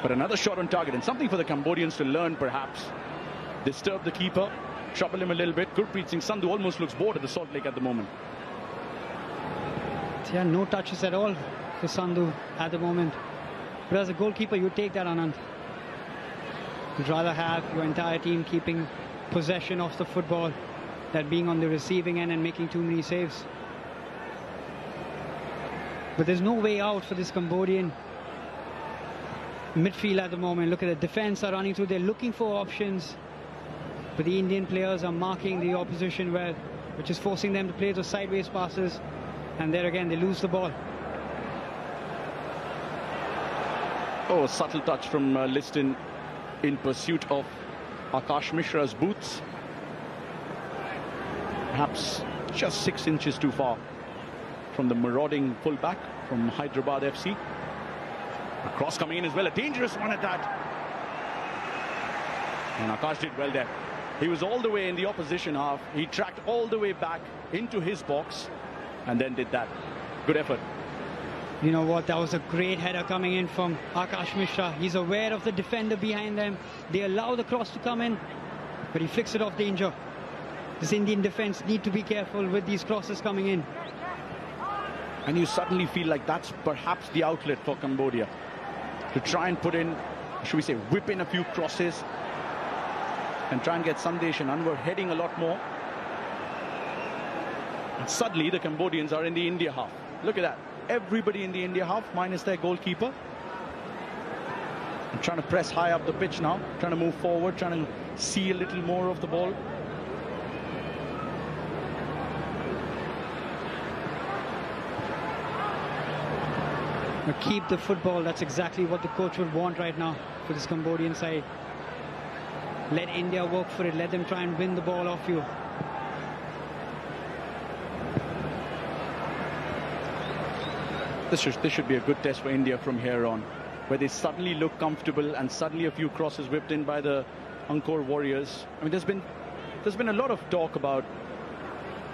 S1: But another shot on target, and something for the Cambodians to learn, perhaps. Disturb the keeper, trouble him a little bit. Gurpreet Singh Sandhu almost looks bored at the Salt Lake at the moment.
S2: Yeah, no touches at all for Sandhu at the moment. But as a goalkeeper, you take that, Anand. You'd rather have your entire team keeping possession of the football than being on the receiving end and making too many saves. But there's no way out for this Cambodian midfield at the moment. Look at the defense are running through. They're looking for options, but the Indian players are marking the opposition well, which is forcing them to play those sideways passes, and there again they lose the ball.
S1: Oh, a subtle touch from Liston in pursuit of Akash Mishra's boots. Perhaps just 6 inches too far from the marauding fullback from Hyderabad FC. A cross coming in as well, a dangerous one at that. And Akash did well there. He was all the way in the opposition half. He tracked all the way back into his box and then did that. Good effort.
S2: You know what, that was a great header coming in from Akash Mishra. He's aware of the defender behind them. They allow the cross to come in, but he flicks it off danger. This Indian defence need to be careful with these crosses coming in.
S1: And you suddenly feel like that's perhaps the outlet for Cambodia to try and put in, should we say, whip in a few crosses and try and get Sandesh and Anwar heading a lot more. And suddenly the Cambodians are in the India half. Look at that. Everybody in the India half minus their goalkeeper. And trying to press high up the pitch now, trying to move forward, trying to see a little more of the ball.
S2: Now keep the football. That's exactly what the coach would want right now for this Cambodian side. Let India work for it. Let them try and win the ball off you.
S1: This should be a good test for India from here on, where they suddenly look comfortable and suddenly a few crosses whipped in by the Angkor Warriors. I mean, there's been a lot of talk about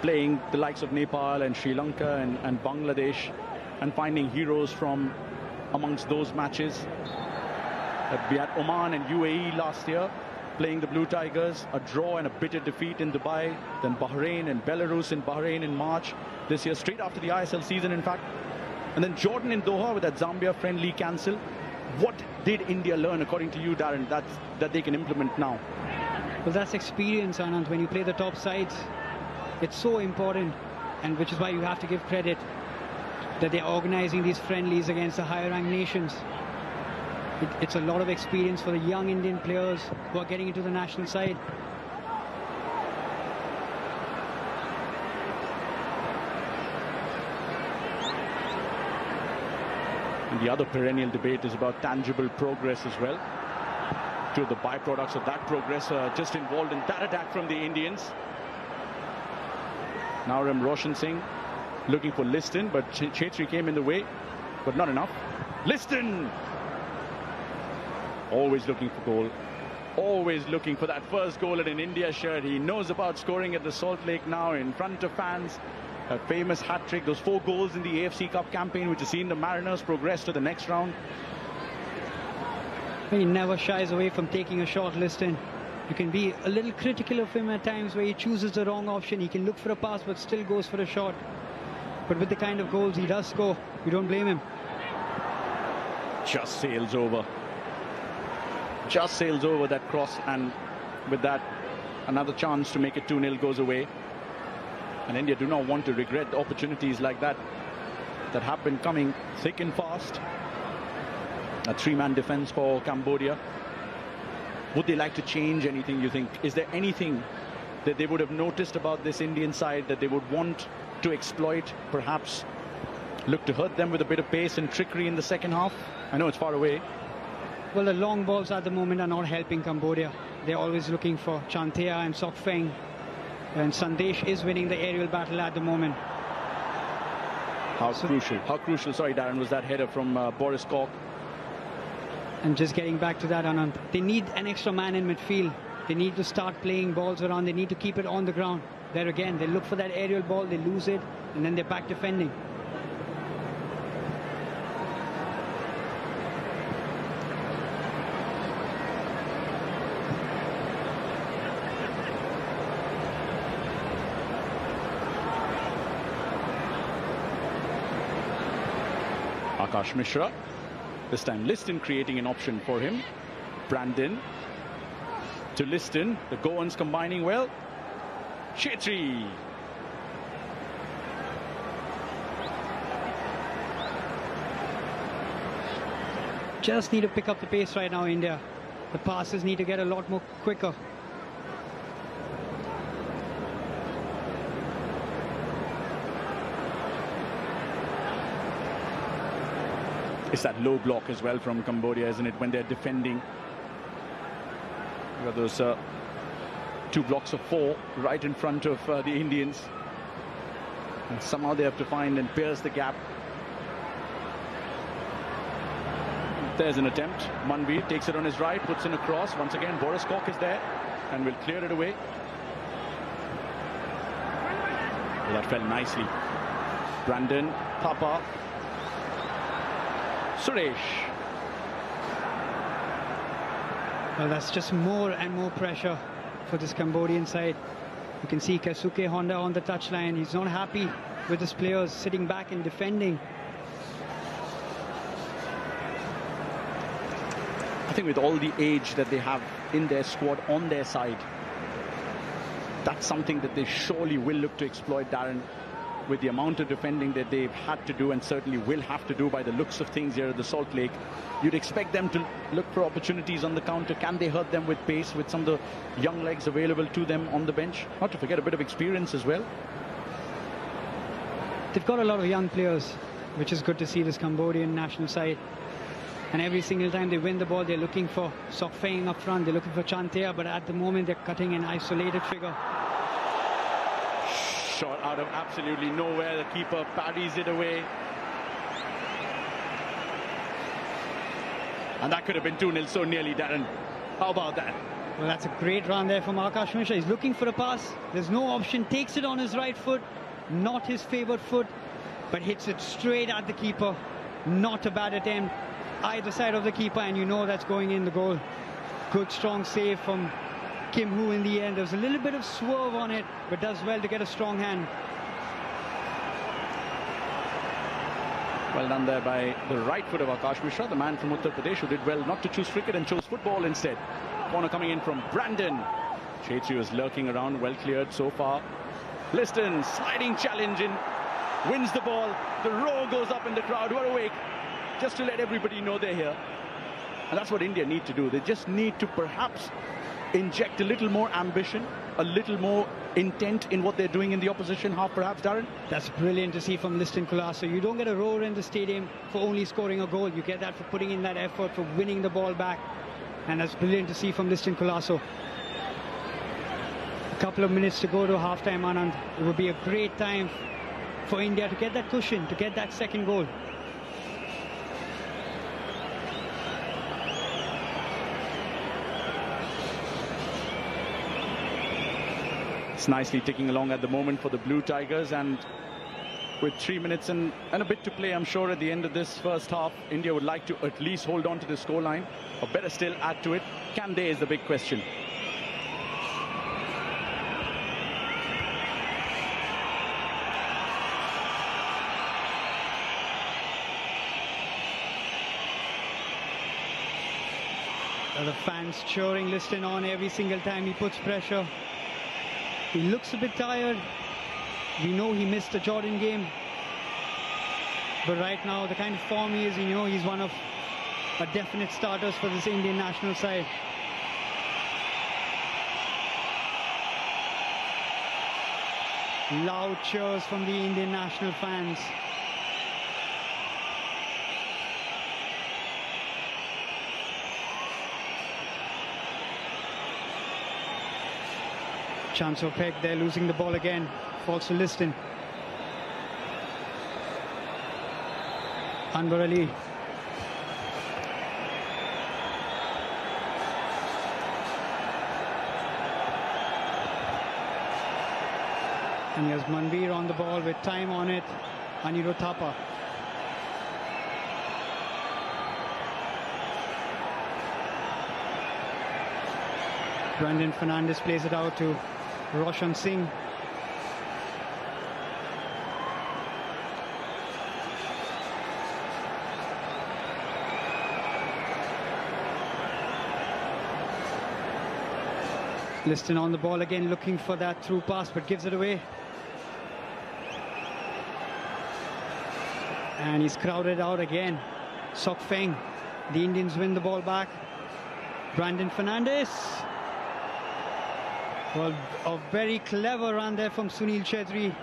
S1: playing the likes of Nepal and Sri Lanka and Bangladesh and finding heroes from amongst those matches. We had Oman and UAE last year playing the Blue Tigers, a draw and a bitter defeat in Dubai, then Bahrain and Belarus in Bahrain in March this year, straight after the ISL season, in fact. And then Jordan in Doha with that Zambia friendly cancel. What did India learn, according to you, Darren, that they can implement now?
S2: Well, that's experience, Anand. When you play the top sides, it's so important, and which is why you have to give credit that they're organizing these friendlies against the higher ranked nations. It's a lot of experience for the young Indian players who are getting into the national side.
S1: And the other perennial debate is about tangible progress as well. Two of the byproducts of that progress are just involved in that attack from the Indians. Now Roshan Singh looking for Liston, but Qwerty came in the way, but not enough. Liston! Always looking for goal. Always looking for that first goal in an India shirt. He knows about scoring at the Salt Lake now in front of fans. A famous hat-trick, those 4 goals in the AFC Cup campaign, which has seen the Mariners progress to the next round.
S2: He never shies away from taking a shot, Liston. You can be a little critical of him at times where he chooses the wrong option. He can look for a pass but still goes for a shot. But with the kind of goals he does score, you don't blame him.
S1: Just sails over. Just sails over that cross, and with that, another chance to make it 2-0 goes away. And India do not want to regret opportunities like that that have been coming thick and fast. A 3-man defense for Cambodia. Would they like to change anything, you think? Is there anything that they would have noticed about this Indian side that they would want to exploit, perhaps look to hurt them with a bit of pace and trickery in the second half? I know it's far away.
S2: Well, the long balls at the moment are not helping Cambodia. They're always looking for Chantea and Sok Feng. And Sandesh is winning the aerial battle at the moment.
S1: How crucial, sorry Darren, was that header from Boris Kok.
S2: And just getting back to that, Anand, they need an extra man in midfield. They need to start playing balls around. They need to keep it on the ground. There again, they look for that aerial ball, they lose it, and then they're back defending.
S1: Akash Mishra, this time Liston creating an option for him. Brandon to Liston, the Goans combining well. Qwerty.
S2: just need to pick up the pace right now, India. The passes need to get a lot more quicker.
S1: It's that low block as well from Cambodia, isn't it, when they're defending. You've got those 2 blocks of 4 right in front of the Indians. And somehow they have to find and pierce the gap. There's an attempt. Manveer takes it on his right, puts in a cross. Once again, Boris Kok is there and will clear it away. Well, that fell nicely. Brandon, Papa, Suresh.
S2: Well, that's just more and more pressure for this Cambodian side. You can see Kesuke Honda on the touchline. He's not happy with his players sitting back and defending.
S1: I think with all the age that they have in their squad on their side, that's something that they surely will look to exploit, Darren, with the amount of defending that they've had to do and certainly will have to do by the looks of things here at the Salt Lake. You'd expect them to look for opportunities on the counter. Can they hurt them with pace, with some of the young legs available to them on the bench? Not to forget a bit of experience as well.
S2: They've got a lot of young players, which is good to see, this Cambodian national side. And every single time they win the ball, they're looking for Sok Feng up front, they're looking for Chantea, but at the moment they're cutting an isolated figure.
S1: Shot out of absolutely nowhere. The keeper parries it away. And that could have been 2-0 so nearly, Darren. How about that?
S2: Well, that's a great run there from Akash Mishra. He's looking for a pass. There's no option. Takes it on his right foot. Not his favoured foot, but hits it straight at the keeper. Not a bad attempt. Either side of the keeper, and you know that's going in the goal. Good strong save from Kim Hoo in the end. There's a little bit of swerve on it, but does well to get a strong hand.
S1: Well done there by the right foot of Akash Mishra, the man from Uttar Pradesh who did well not to choose cricket and chose football instead. Corner coming in from Brandon. Chetu is lurking around, well cleared so far. Liston, sliding challenge in, wins the ball. The roar goes up in the crowd. We're awake, just to let everybody know they're here. And that's what India need to do. They just need to perhaps inject a little more ambition, a little more intent in what they're doing in the opposition half, perhaps, Darren.
S2: That's brilliant to see from Liston Kulaso. You don't get a roar in the stadium for only scoring a goal. You get that for putting in that effort, for winning the ball back. And that's brilliant to see from Liston Kulaso. A couple of minutes to go to half-time, Anand. It would be a great time for India to get that cushion, to get that second goal.
S1: It's nicely ticking along at the moment for the Blue Tigers, and with 3 minutes and a bit to play, I'm sure at the end of this first half, India would like to at least hold on to the scoreline, or better still, add to it. Can they is the big question.
S2: The fans cheering Liston on every single time he puts pressure. He looks a bit tired. We know he missed the Jordan game. But right now, the kind of form he is, you know, he's one of a definite starters for this Indian national side. Loud cheers from the Indian national fans. Chance of Peg, they're losing the ball again. Falls to Liston. Anwar Ali. And here's Manveer on the ball with time on it. Anirudh Thapa. Brandon Fernandes plays it out to Roshan Singh. Liston on the ball again, looking for that through pass, but gives it away. And he's crowded out again. Sok Feng The Indians win the ball back. Brandon Fernandez. Well, a very clever run there from Sunil Chhetri.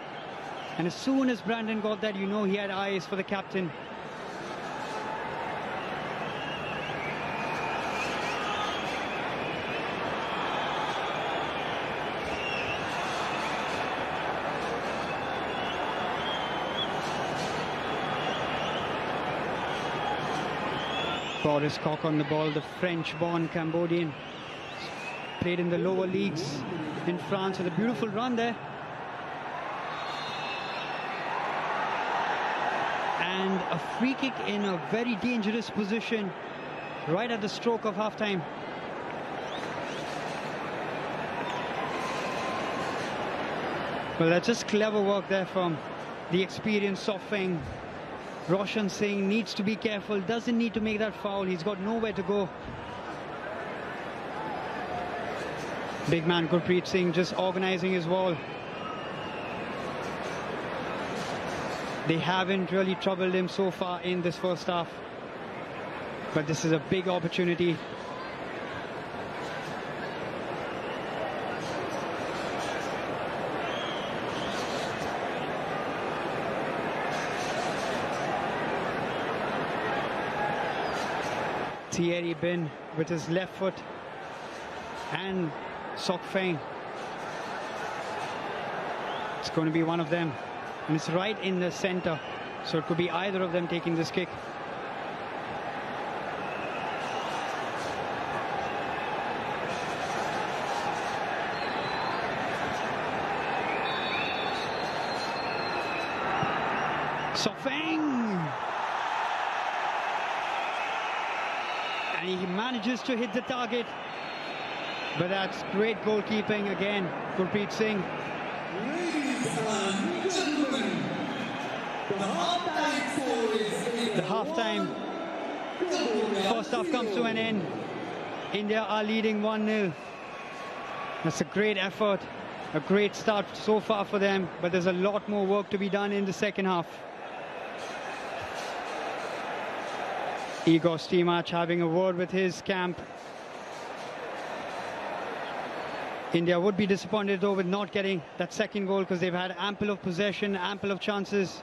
S2: And as soon as Brandon got that, you know he had eyes for the captain. Boris Koch on the ball, the French-born Cambodian. Played in the lower leagues in France with a beautiful run there. And a free kick in a very dangerous position right at the stroke of half-time. Well, that's just clever work there from the experienced Sofeng. Roshan Singh needs to be careful, doesn't need to make that foul, he's got nowhere to go. Big man Gurpreet Singh just organising his wall. They haven't really troubled him so far in this first half. But this is a big opportunity. Thierry Bin with his left foot and Sok Feng. It's going to be one of them, and it's right in the center, so it could be either of them taking this kick. Sok Feng! And he manages to hit the target. But that's great goalkeeping again, Gurpreet Singh.
S3: Ladies and gentlemen, the half-time score is
S2: The half-time first half comes to an end. India are leading 1-0. That's a great effort, a great start so far for them, but there's a lot more work to be done in the second half. Igor Stimac having a word with his camp. India would be disappointed though with not getting that second goal because they've had ample of possession, ample of chances.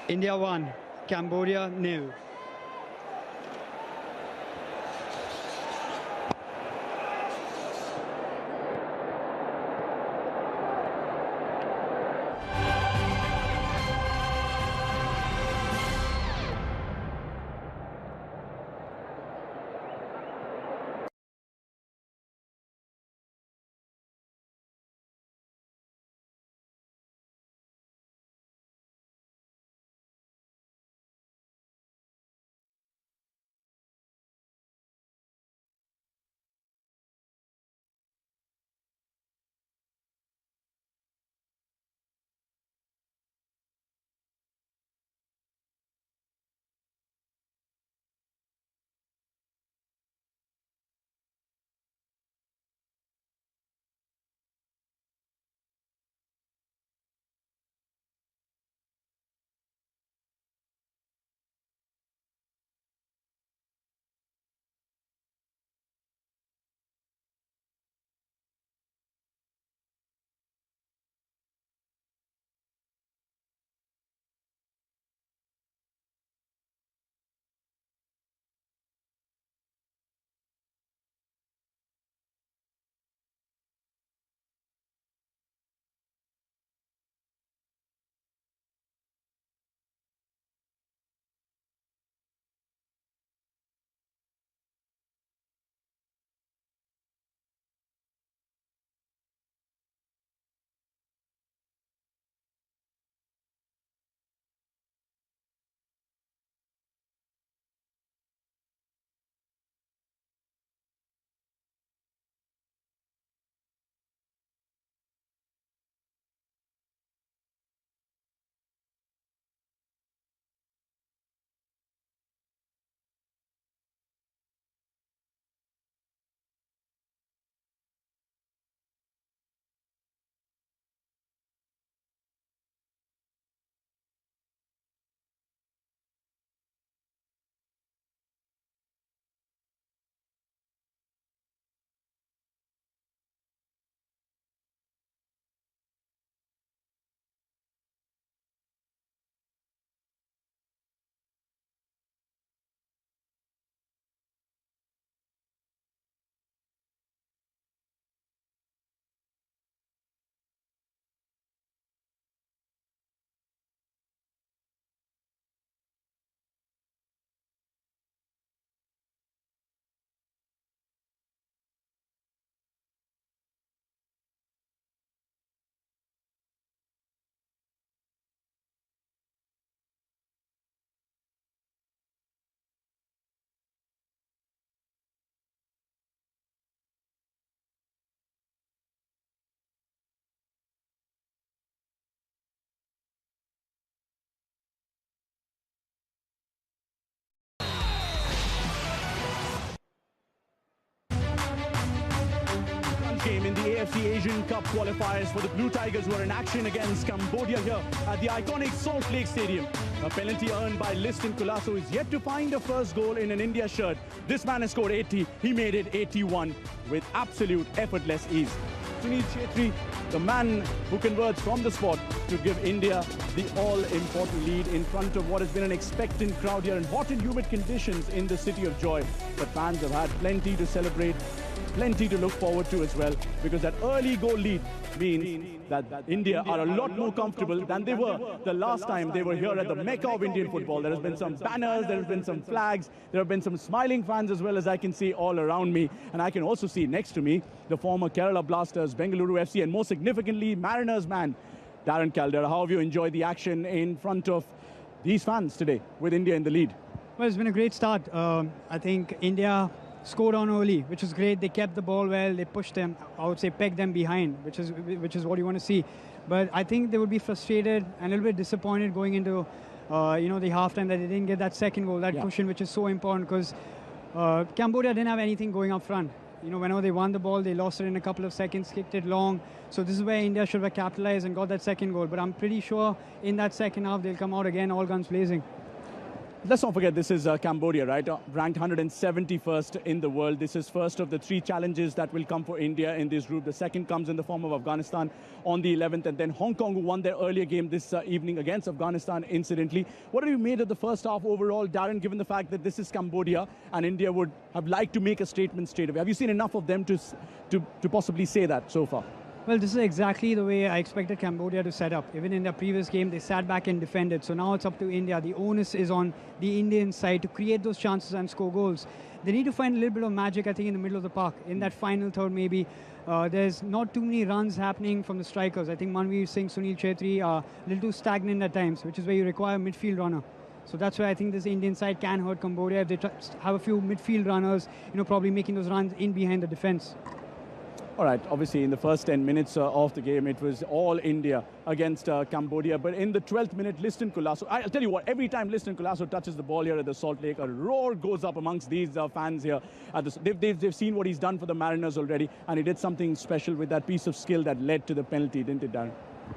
S2: India 1, Cambodia 0.
S1: game in the AFC Asian Cup qualifiers for the Blue Tigers, who are in action against Cambodia here at the iconic Salt Lake Stadium. A penalty earned by Liston Colasso is yet to find a first goal in an India shirt. This man has scored 80. He made it 81 with absolute effortless ease. Sunil Chhetri, the man who converts from the spot to give India the all-important lead in front of what has been an expectant crowd here in hot and humid conditions in the city of joy. But fans have had plenty to celebrate, plenty to look forward to as well, because that early goal lead means that India are a lot more comfortable than they were the last time they were here at the Mecca of Indian football. There has been some banners, there has been some flags, there have been some smiling fans as well, as I can see all around me. And I can also see next to me the former Kerala Blasters, Bengaluru FC, and more significantly, Mariners man, Darren Caldera. How have you enjoyed the action in front of these fans today with India in the lead?
S2: Well, it's been a great start. I think India scored on early, which was great. They kept the ball well. They pushed them, I would say, pegged them behind, which is what you want to see. But I think they would be frustrated and a little bit disappointed going into the halftime that they didn't get that second goal, that cushion, which is so important, because Cambodia didn't have anything going up front. Whenever they won the ball, they lost it in a couple of seconds, kicked it long. So this is where India should have capitalized and got that second goal. But I'm pretty sure in that second half, they'll come out again, all guns blazing.
S1: Let's not forget, this is Cambodia, right? Ranked 171st in the world. This is first of the three challenges that will come for India in this group. The second comes in the form of Afghanistan on the 11th, and then Hong Kong, who won their earlier game this evening against Afghanistan, incidentally. What have you made of the first half overall, Darren, given the fact that this is Cambodia and India would have liked to make a statement straight away? Have you seen enough of them to possibly say that so far?
S2: Well, this is exactly the way I expected Cambodia to set up. Even in their previous game, they sat back and defended. So now it's up to India. The onus is on the Indian side to create those chances and score goals. They need to find a little bit of magic, I think, in the middle of the park. In that final third, maybe. There's not too many runs happening from the strikers. I think Manveer Singh, Sunil Chhetri are a little too stagnant at times, which is where you require a midfield runner. So that's why I think this Indian side can hurt Cambodia if they have a few midfield runners, probably making those runs in behind the defense.
S1: All right, obviously in the first 10 minutes of the game, it was all India against Cambodia. But in the 12th minute, Liston Colasso, I'll tell you what, every time Liston Colasso touches the ball here at the Salt Lake, a roar goes up amongst these fans here. They've seen what he's done for the Mariners already, and he did something special with that piece of skill that led to the penalty, didn't it, Darren?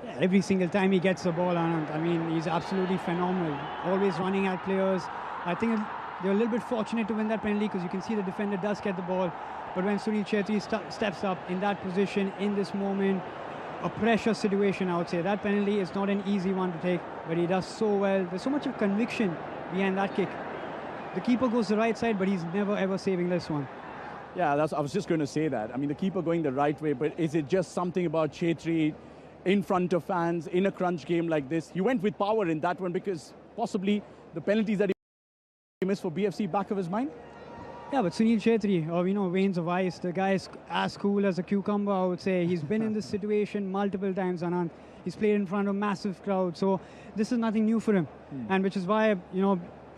S2: Yeah, every single time he gets the ball, Anand, I mean, he's absolutely phenomenal. Always running at players. I think they're a little bit fortunate to win that penalty, because you can see the defender does get the ball. But when Sunil Chhetri steps up in that position, in this moment, a pressure situation, I would say, that penalty is not an easy one to take, but he does so well. There's so much of conviction behind that kick. The keeper goes the right side, but he's never ever saving this one.
S1: Yeah, I was just going to say that. I mean, the keeper going the right way, but is it just something about Chhetri in front of fans in a crunch game like this? He went with power in that one, because possibly the penalties that he missed for BFC back of his mind?
S2: Yeah, but Sunil Chhetri, or veins of ice, the guy is as cool as a cucumber, I would say. He's been in this situation multiple times, Anand. He's played in front of massive crowds, so this is nothing new for him. And which is why,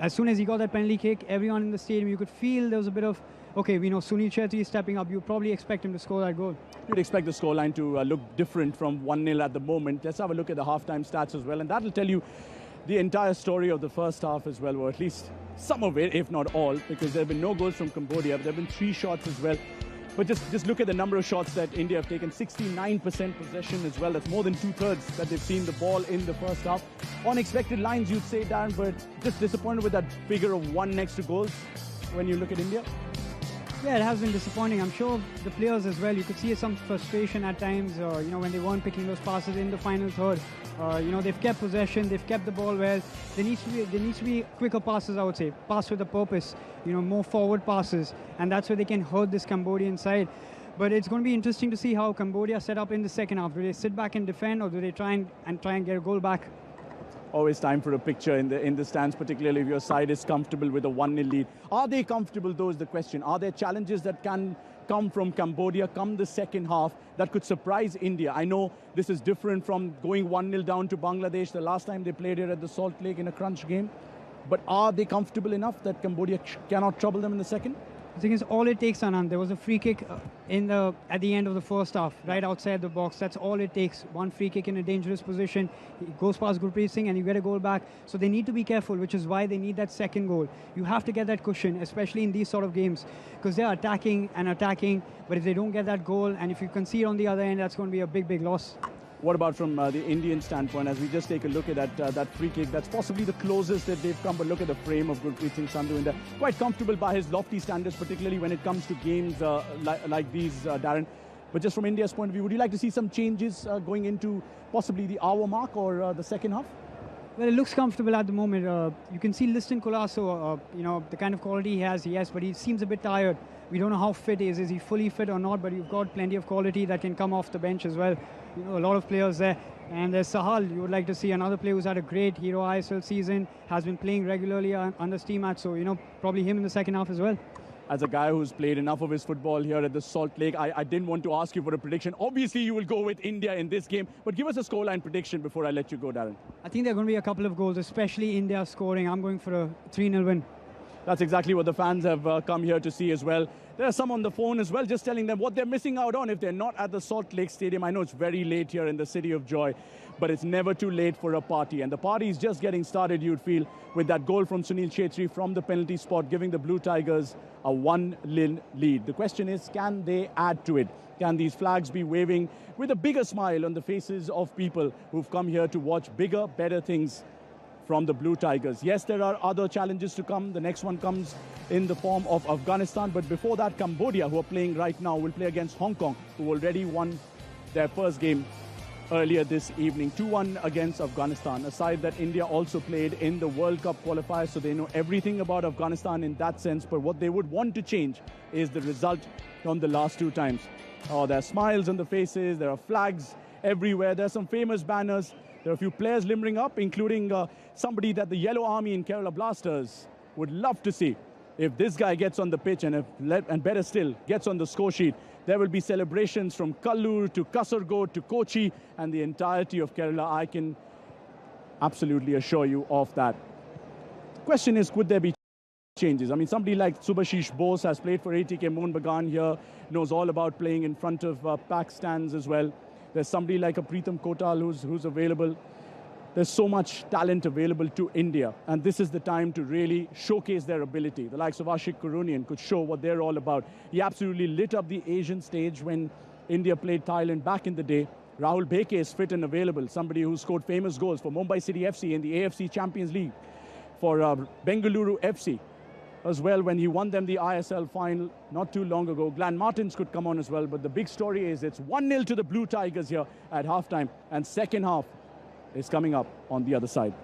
S2: as soon as he got that penalty kick, everyone in the stadium, you could feel there was a bit of, okay, we know Sunil Chhetri is stepping up. You probably expect him to score that goal.
S1: You'd expect the scoreline to look different from 1-0 at the moment. Let's have a look at the halftime stats as well, and that'll tell you the entire story of the first half as well, or at least some of it, if not all, because there have been no goals from Cambodia, but there have been 3 shots as well. But just look at the number of shots that India have taken, 69% possession as well. That's more than 2/3 that they've seen the ball in the first half. On expected lines, you'd say, Darren, but just disappointed with that figure of 1 next to goals when you look at India?
S2: Yeah, it has been disappointing. I'm sure the players as well, you could see some frustration at times, when they weren't picking those passes in the final third. They've kept possession, they've kept the ball well. There needs to be quicker passes, I would say. Pass with a purpose, more forward passes. And that's where they can hurt this Cambodian side. But it's going to be interesting to see how Cambodia set up in the second half. Do they sit back and defend, or do they try and get a goal back?
S1: Always time for a picture in the stands, particularly if your side is comfortable with a 1-0 lead. Are they comfortable, though, is the question. Are there challenges that can come from Cambodia come the second half that could surprise India? I know this is different from going 1-0 down to Bangladesh the last time they played here at the Salt Lake in a crunch game. But are they comfortable enough that Cambodia cannot trouble them in the second?
S2: The thing is, all it takes, Anand, there was a free kick at the end of the first half, right outside the box. That's all it takes. One free kick in a dangerous position. It goes past Gurpreet Singh and you get a goal back. So they need to be careful, which is why they need that second goal. You have to get that cushion, especially in these sort of games, because they're attacking and attacking. But if they don't get that goal, and if you concede on the other end, that's going to be a big, big loss.
S4: What about from the Indian standpoint, as we just take a look at that free kick? That's possibly the closest that they've come, but look at the frame of Gurpreet Singh Sandhu in there. Quite comfortable by his lofty standards, particularly when it comes to games like these, Darren. But just from India's point of view, would you like to see some changes going into possibly the hour mark or the second half?
S2: Well, it looks comfortable at the moment. You can see Liston Colasso, the kind of quality he has, yes, but he seems a bit tired. We don't know how fit he is. Is he fully fit or not? But you've got plenty of quality that can come off the bench as well. A lot of players there. And there's Sahal. You would like to see another player who's had a great Hero ISL season, has been playing regularly under Steam Match. So, probably him in the second half as well.
S4: As a guy who's played enough of his football here at the Salt Lake, I didn't want to ask you for a prediction. Obviously, you will go with India in this game. But give us a scoreline prediction before I let you go, Darren.
S2: I think there are going to be a couple of goals, especially India scoring. I'm going for a 3-0 win.
S4: That's exactly what the fans have come here to see as well. There are some on the phone as well, just telling them what they're missing out on if they're not at the Salt Lake Stadium. I know it's very late here in the City of Joy, but it's never too late for a party. And the party is just getting started, you'd feel, with that goal from Sunil Chhetri from the penalty spot, giving the Blue Tigers a 1-0 lead. The question is, can they add to it? Can these flags be waving with a bigger smile on the faces of people who've come here to watch bigger, better things from the Blue Tigers? Yes, there are other challenges to come. The next one comes in the form of Afghanistan. But before that, Cambodia, who are playing right now, will play against Hong Kong, who already won their first game earlier this evening. 2-1 against Afghanistan, a side that India also played in the World Cup qualifiers, so they know everything about Afghanistan in that sense. But what they would want to change is the result from the last two times. Oh, there are smiles on the faces. There are flags everywhere. There are some famous banners. There are a few players limbering up, including somebody that the Yellow Army in Kerala Blasters would love to see. If this guy gets on the pitch and better still, gets on the score sheet, there will be celebrations from Kallur to Kasargod to Kochi and the entirety of Kerala. I can absolutely assure you of that. The question is, could there be changes? I mean, somebody like Subhashish Bose has played for ATK Mohun Bagan here, knows all about playing in front of pack stands as well. There's somebody like a Preetham Kotal who's available. There's so much talent available to India, and this is the time to really showcase their ability. The likes of Ashik Kurunian could show what they're all about. He absolutely lit up the Asian stage when India played Thailand back in the day. Rahul Bheke is fit and available, somebody who scored famous goals for Mumbai City FC in the AFC Champions League, for Bengaluru FC as well when he won them the ISL final not too long ago. Glenn Martins could come on as well, but the big story is it's 1-0 to the Blue Tigers here at halftime, and second half is coming up on the other side.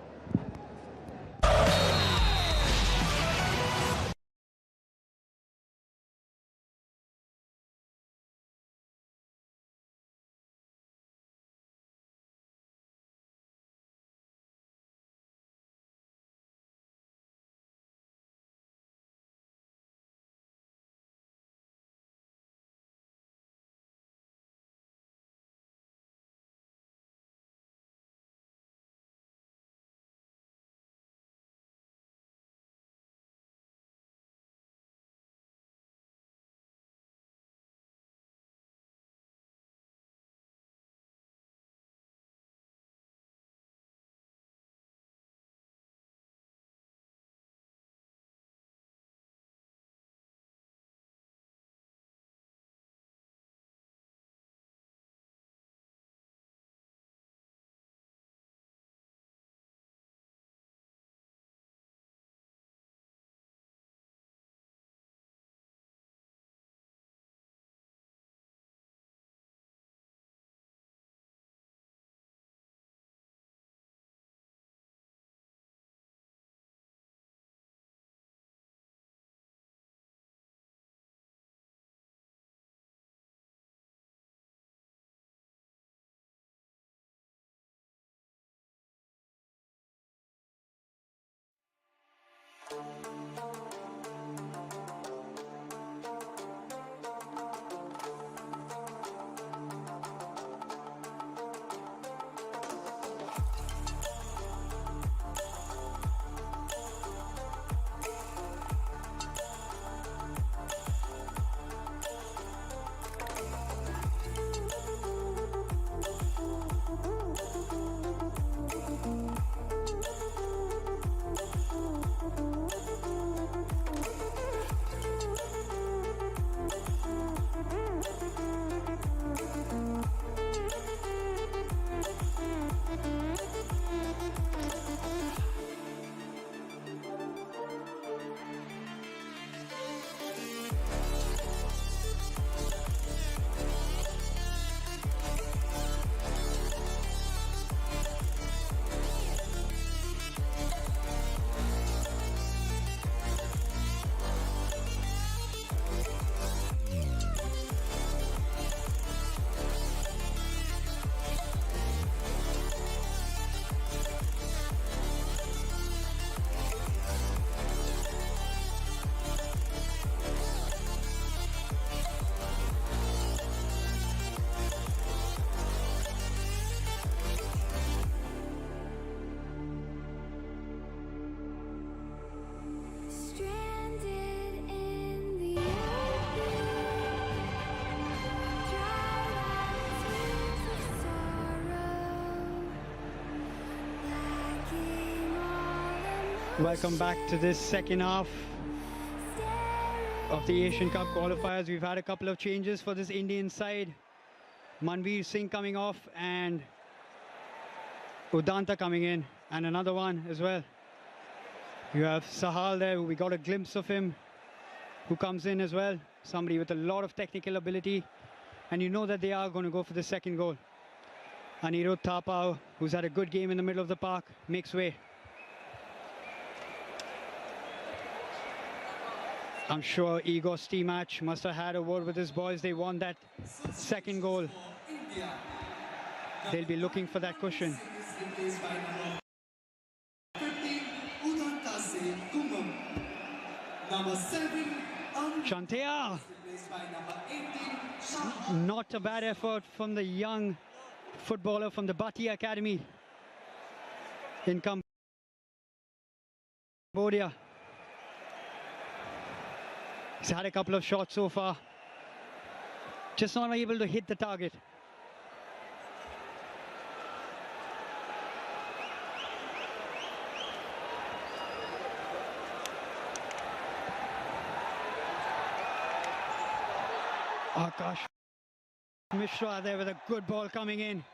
S2: Welcome back to this second half of the Asian Cup qualifiers. We've had a couple of changes for this Indian side. Manveer Singh coming off and Udanta coming in, and another one as well. You have Sahal there, we got a glimpse of him, who comes in as well. Somebody with a lot of technical ability, and you know that they are going to go for the second goal. Anirudh Thapar, who's had a good game in the middle of the park, makes way. I'm sure Igor Stimac must have had a word with his boys. They want that second goal. They'll be looking for that cushion. Chantea. Not a bad effort from the young footballer from the Bhatia Academy in Cambodia. He's had a couple of shots so far, just not able to hit the target. Akash Mishra there with a good ball coming in.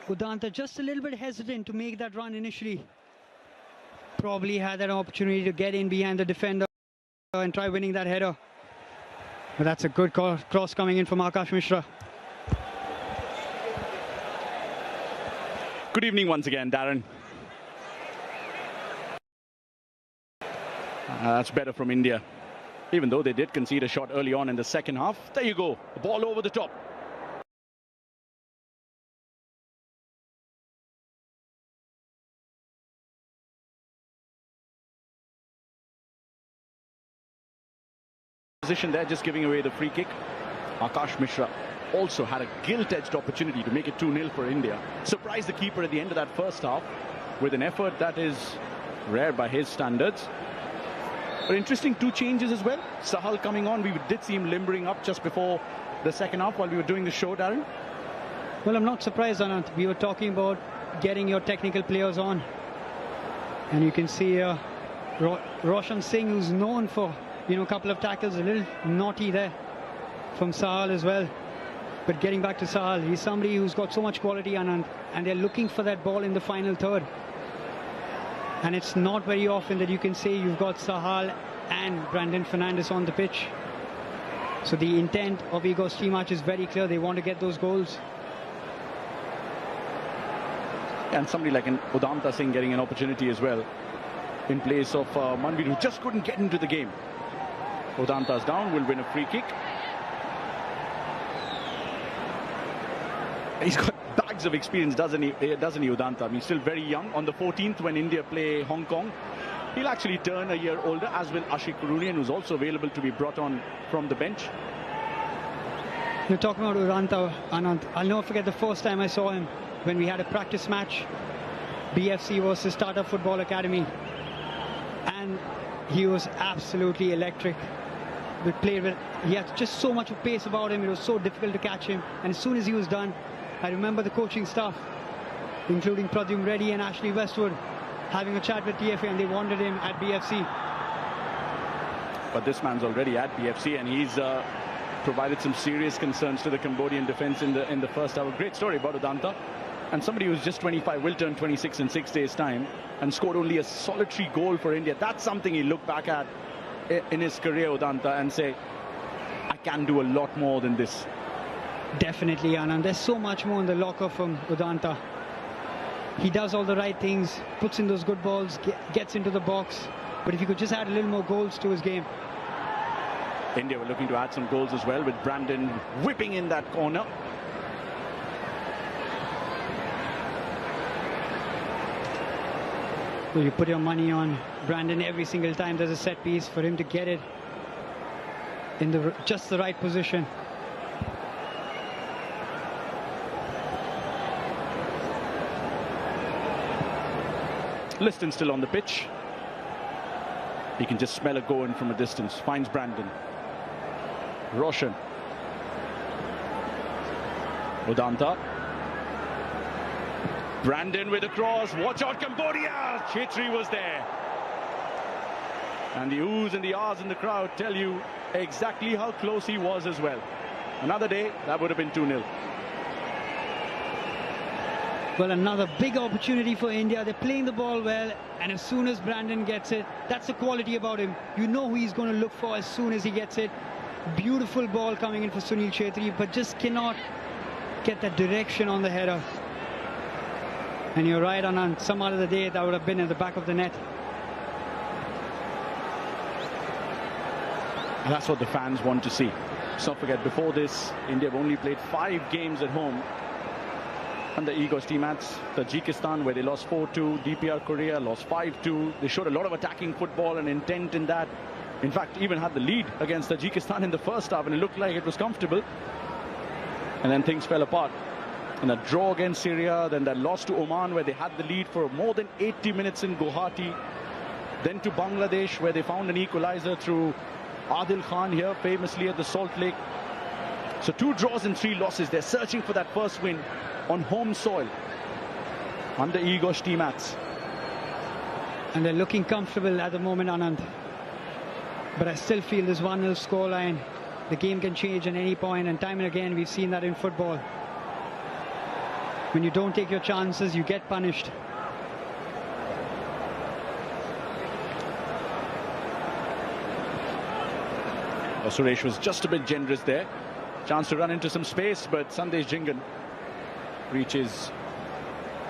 S2: Udanta just a little bit hesitant to make that run initially. Probably had that opportunity to get in behind the defender and try winning that header. But that's a good cross coming in from Akash Mishra.
S1: Good evening once again, Darren. That's better from India. Even though they did concede a shot early on in the second half. There you go, the ball over the top. Position there, just giving away the free kick. Akash Mishra also had a gilt-edged opportunity to make it 2-0 for India. Surprised the keeper at the end of that first half with an effort that is rare by his standards. But interesting, two changes as well. Sahal coming on, we did see him limbering up just before the second half while we were doing the show, Darren.
S2: Well, I'm not surprised, Anant. We were talking about getting your technical players on. And you can see Roshan Singh, who's known for a couple of tackles, a little naughty there from Sahal as well. But getting back to Sahal, he's somebody who's got so much quality, Anand, and they're looking for that ball in the final third. And it's not very often that you can say you've got Sahal and Brandon Fernandes on the pitch. So the intent of Igor Stimac is very clear. They want to get those goals.
S1: And somebody like an Udanta Singh getting an opportunity as well in place of Manveer, who just couldn't get into the game. Udanta's down, will win a free kick. He's got bags of experience, doesn't he, Udanta? I mean, still very young. On the 14th, when India play Hong Kong, he'll actually turn a year older, as will Ashik Kurunian, who's also available to be brought on from the bench.
S2: You're talking about Udanta, Anand. I'll never forget the first time I saw him when we had a practice match, BFC versus Tata Football Academy. And he was absolutely electric. He had just so much pace about him. It was so difficult to catch him. And as soon as he was done, I remember the coaching staff, including Pradyum Reddy and Ashley Westwood, having a chat with TFA, and they wanted him at BFC.
S1: But this man's already at BFC, and he's provided some serious concerns to the Cambodian defence in the first half. A great story about Udanta, and somebody who's just 25, will turn 26 in 6 days' time, and scored only a solitary goal for India. That's something he look back at in his career, Udanta, and say, I can do a lot more than this.
S2: Definitely, Anand. There's so much more in the locker from Udanta. He does all the right things, puts in those good balls, gets into the box. But if he could just add a little more goals to his game.
S1: India were looking to add some goals as well, with Brandon whipping in that corner.
S2: Well, you put your money on Brandon every single time there's a set piece for him to get it in just the right position.
S1: Liston still on the pitch. He can just smell it going from a distance. Finds Brandon. Roshan. Udanta. Brandon with a cross. Watch out, Cambodia! Qwerty was there. And the oohs and the ahs in the crowd tell you exactly how close he was as well. Another day, that would have been 2-0.
S2: Well, another big opportunity for India. They're playing the ball well, and as soon as Brandon gets it, that's the quality about him. You know who he's going to look for as soon as he gets it. Beautiful ball coming in for Sunil Qwerty, but just cannot get that direction on the header. And you're right, on some other day that would have been at the back of the net.
S1: And that's what the fans want to see. So don't forget, before this, India have only played 5 games at home under Igor Stimac. Tajikistan, where they lost 4-2. DPR Korea lost 5-2. They showed a lot of attacking football and intent in that. In fact, even had the lead against Tajikistan in the first half, and it looked like it was comfortable. And then things fell apart. And a draw against Syria, then that loss to Oman, where they had the lead for more than 80 minutes in Guwahati. Then to Bangladesh, where they found an equalizer through Adil Khan here, famously at the Salt Lake. So 2 draws and 3 losses. They're searching for that first win on home soil under Igor Stimac.
S2: And they're looking comfortable at the moment, Anand. But I still feel this 1-0 scoreline, the game can change at any point, and time and again we've seen that in football. When you don't take your chances, you get punished.
S1: Suresh was just a bit generous there. Chance to run into some space, but Sandesh Jhingan reaches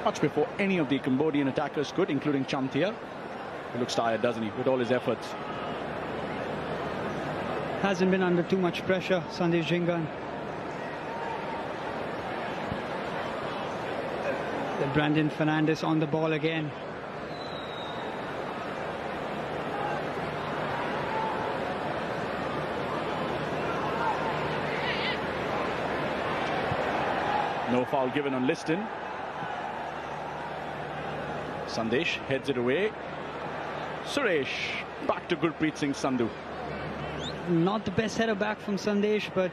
S1: much before any of the Cambodian attackers could, including Chantia. He looks tired, doesn't he, with all his efforts.
S2: Hasn't been under too much pressure, Sandesh Jhingan. Brandon Fernandes on the ball again.
S1: No foul given on Liston. Sandesh heads it away. Suresh back to Gurpreet Singh Sandhu.
S2: Not the best header back from Sandesh, but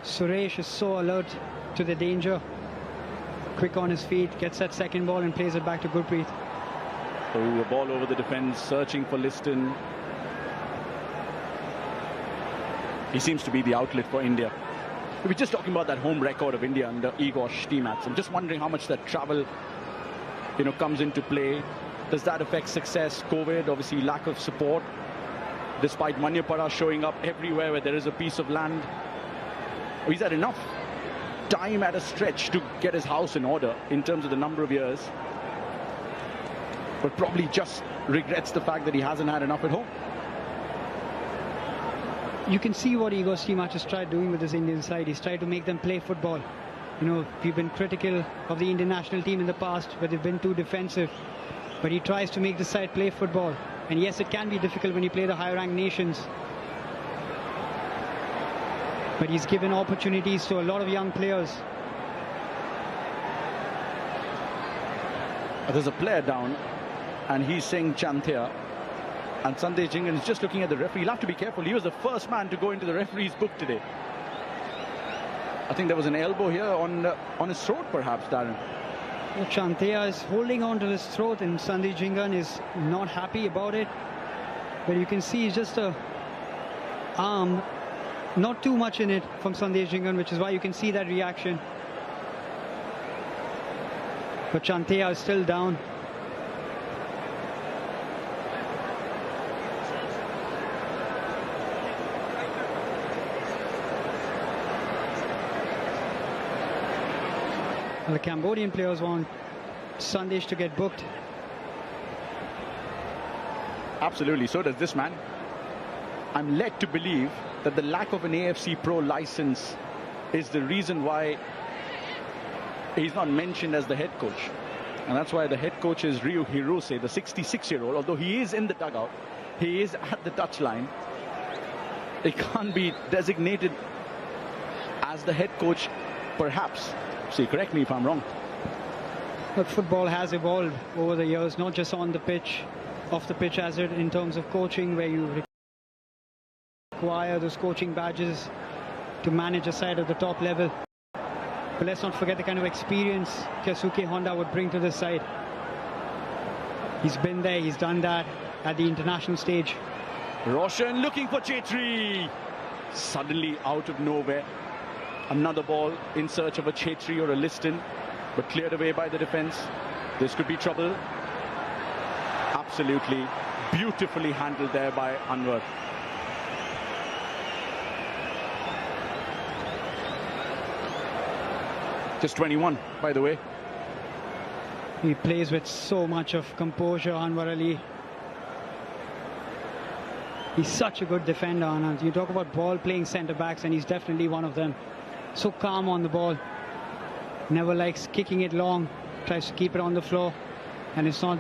S2: Suresh is so alert to the danger. Quick on his feet, gets that second ball and plays it back to Gurpreet.
S1: So a ball over the defence, searching for Liston. He seems to be the outlet for India. We were just talking about that home record of India under Igor Stimac. I'm just wondering how much that travel, comes into play. Does that affect success? COVID, obviously lack of support, despite Manyapara showing up everywhere where there is a piece of land. He's had enough time at a stretch to get his house in order in terms of the number of years, but probably just regrets the fact that he hasn't had enough at home.
S2: You can see what Igor Stimac has tried doing with this Indian side. He's tried to make them play football. We've been critical of the Indian national team in the past, but they've been too defensive. But he tries to make the side play football. And yes, it can be difficult when you play the high-ranked nations. But he's given opportunities to a lot of young players.
S1: There's a player down, and he's saying Chantia. And Sandesh Jhingan is just looking at the referee. He'll have to be careful. He was the first man to go into the referee's book today. I think there was an elbow here on his throat, perhaps, Darren.
S2: Chantia is holding on to his throat, and Sandesh Jhingan is not happy about it. But you can see just a arm, not too much in it from Sandesh Jhingan, which is why you can see that reaction. But Chantia is still down. The Cambodian players want Sandesh to get booked.
S1: Absolutely, so does this man. I'm led to believe that the lack of an AFC Pro license is the reason why he's not mentioned as the head coach. And that's why the head coach is Ryu Hirose, the 66-year-old. Although he is in the dugout, he is at the touchline. He can't be designated as the head coach, perhaps. See, correct me if I'm wrong.
S2: But football has evolved over the years, not just on the pitch, off the pitch as it in terms of coaching, where you require those coaching badges to manage a side at the top level. But let's not forget the kind of experience Keisuke Honda would bring to this side. He's been there, he's done that at the international stage.
S1: Roshan looking for Qwerty. Suddenly out of nowhere. Another ball in search of a Qwerty or a Liston, but cleared away by the defence. This could be trouble. Absolutely beautifully handled there by Anwar. Just 21, by the way.
S2: He plays with so much of composure, Anwar Ali. He's such a good defender, Anand. You talk about ball-playing centre-backs, and he's definitely one of them. So calm on the ball. Never likes kicking it long. Tries to keep it on the floor. And it's not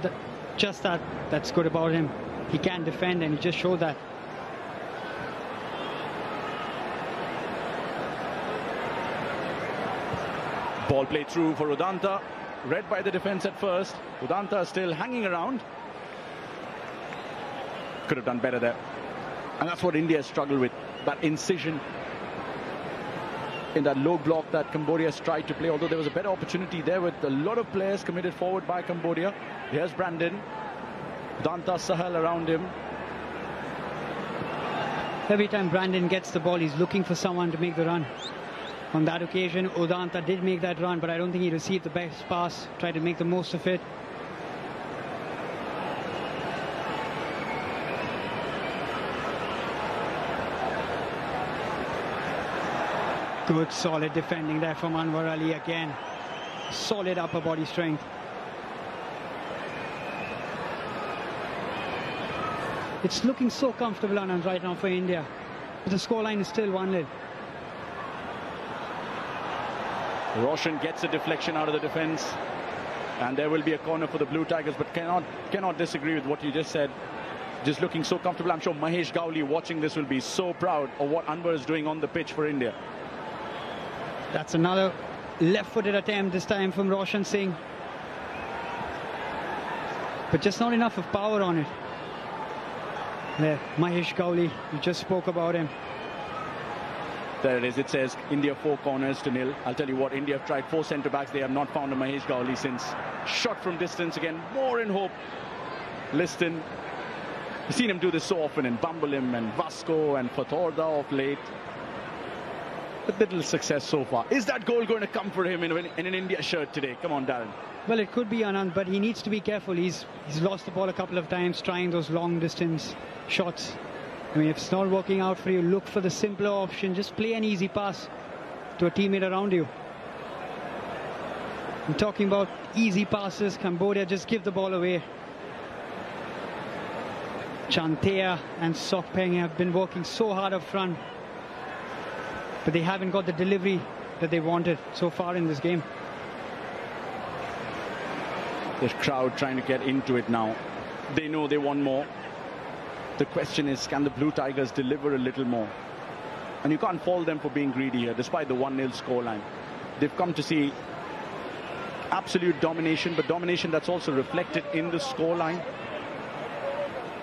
S2: just that that's good about him. He can defend, and he just showed that.
S1: Ball played through for Udanta. Read by the defence at first. Udanta still hanging around. Could have done better there. And that's what India struggled with. That incision in that low block that Cambodia has tried to play. Although there was a better opportunity there with a lot of players committed forward by Cambodia. Here's Brandon. Udanta, Sahal around him.
S2: Every time Brandon gets the ball, he's looking for someone to make the run. On that occasion, Udanta did make that run, but I don't think he received the best pass. Tried to make the most of it. Good, solid defending there from Anwar Ali again. Solid upper body strength. It's looking so comfortable, Anand, right now for India. But the scoreline is still 1-0.
S1: Roshan gets a deflection out of the defence. And there will be a corner for the Blue Tigers, but cannot disagree with what you just said. Just looking so comfortable. I'm sure Mahesh Gowli watching this will be so proud of what Anwar is doing on the pitch for India.
S2: That's another left-footed attempt this time from Roshan Singh. But just not enough of power on it. There, Mahesh Gowli, you just spoke about him.
S1: There it is. It says India 4 corners to 0. I'll tell you what, India have tried 4 centre-backs. They have not found a Mahesh Gowli since. Shot from distance again. More in hope. Liston. You've seen him do this so often in Bambolim and Vasco and Fatorda of late. But little success so far. Is that goal going to come for him in an India shirt today? Come on, Darren.
S2: Well, it could be, Anand, but he needs to be careful. He's lost the ball a couple of times trying those long distance shots. I mean, if it's not working out for you, look for the simpler option. Just play an easy pass to a teammate around you. I'm talking about easy passes. Cambodia just give the ball away. Chantea and Sokpeng have been working so hard up front, but they haven't got the delivery that they wanted so far in this game.
S1: The crowd trying to get into it now. They know they want more. The question is, can the Blue Tigers deliver a little more? And you can't fault them for being greedy here, despite the 1-0 scoreline. They've come to see absolute domination, but domination that's also reflected in the scoreline.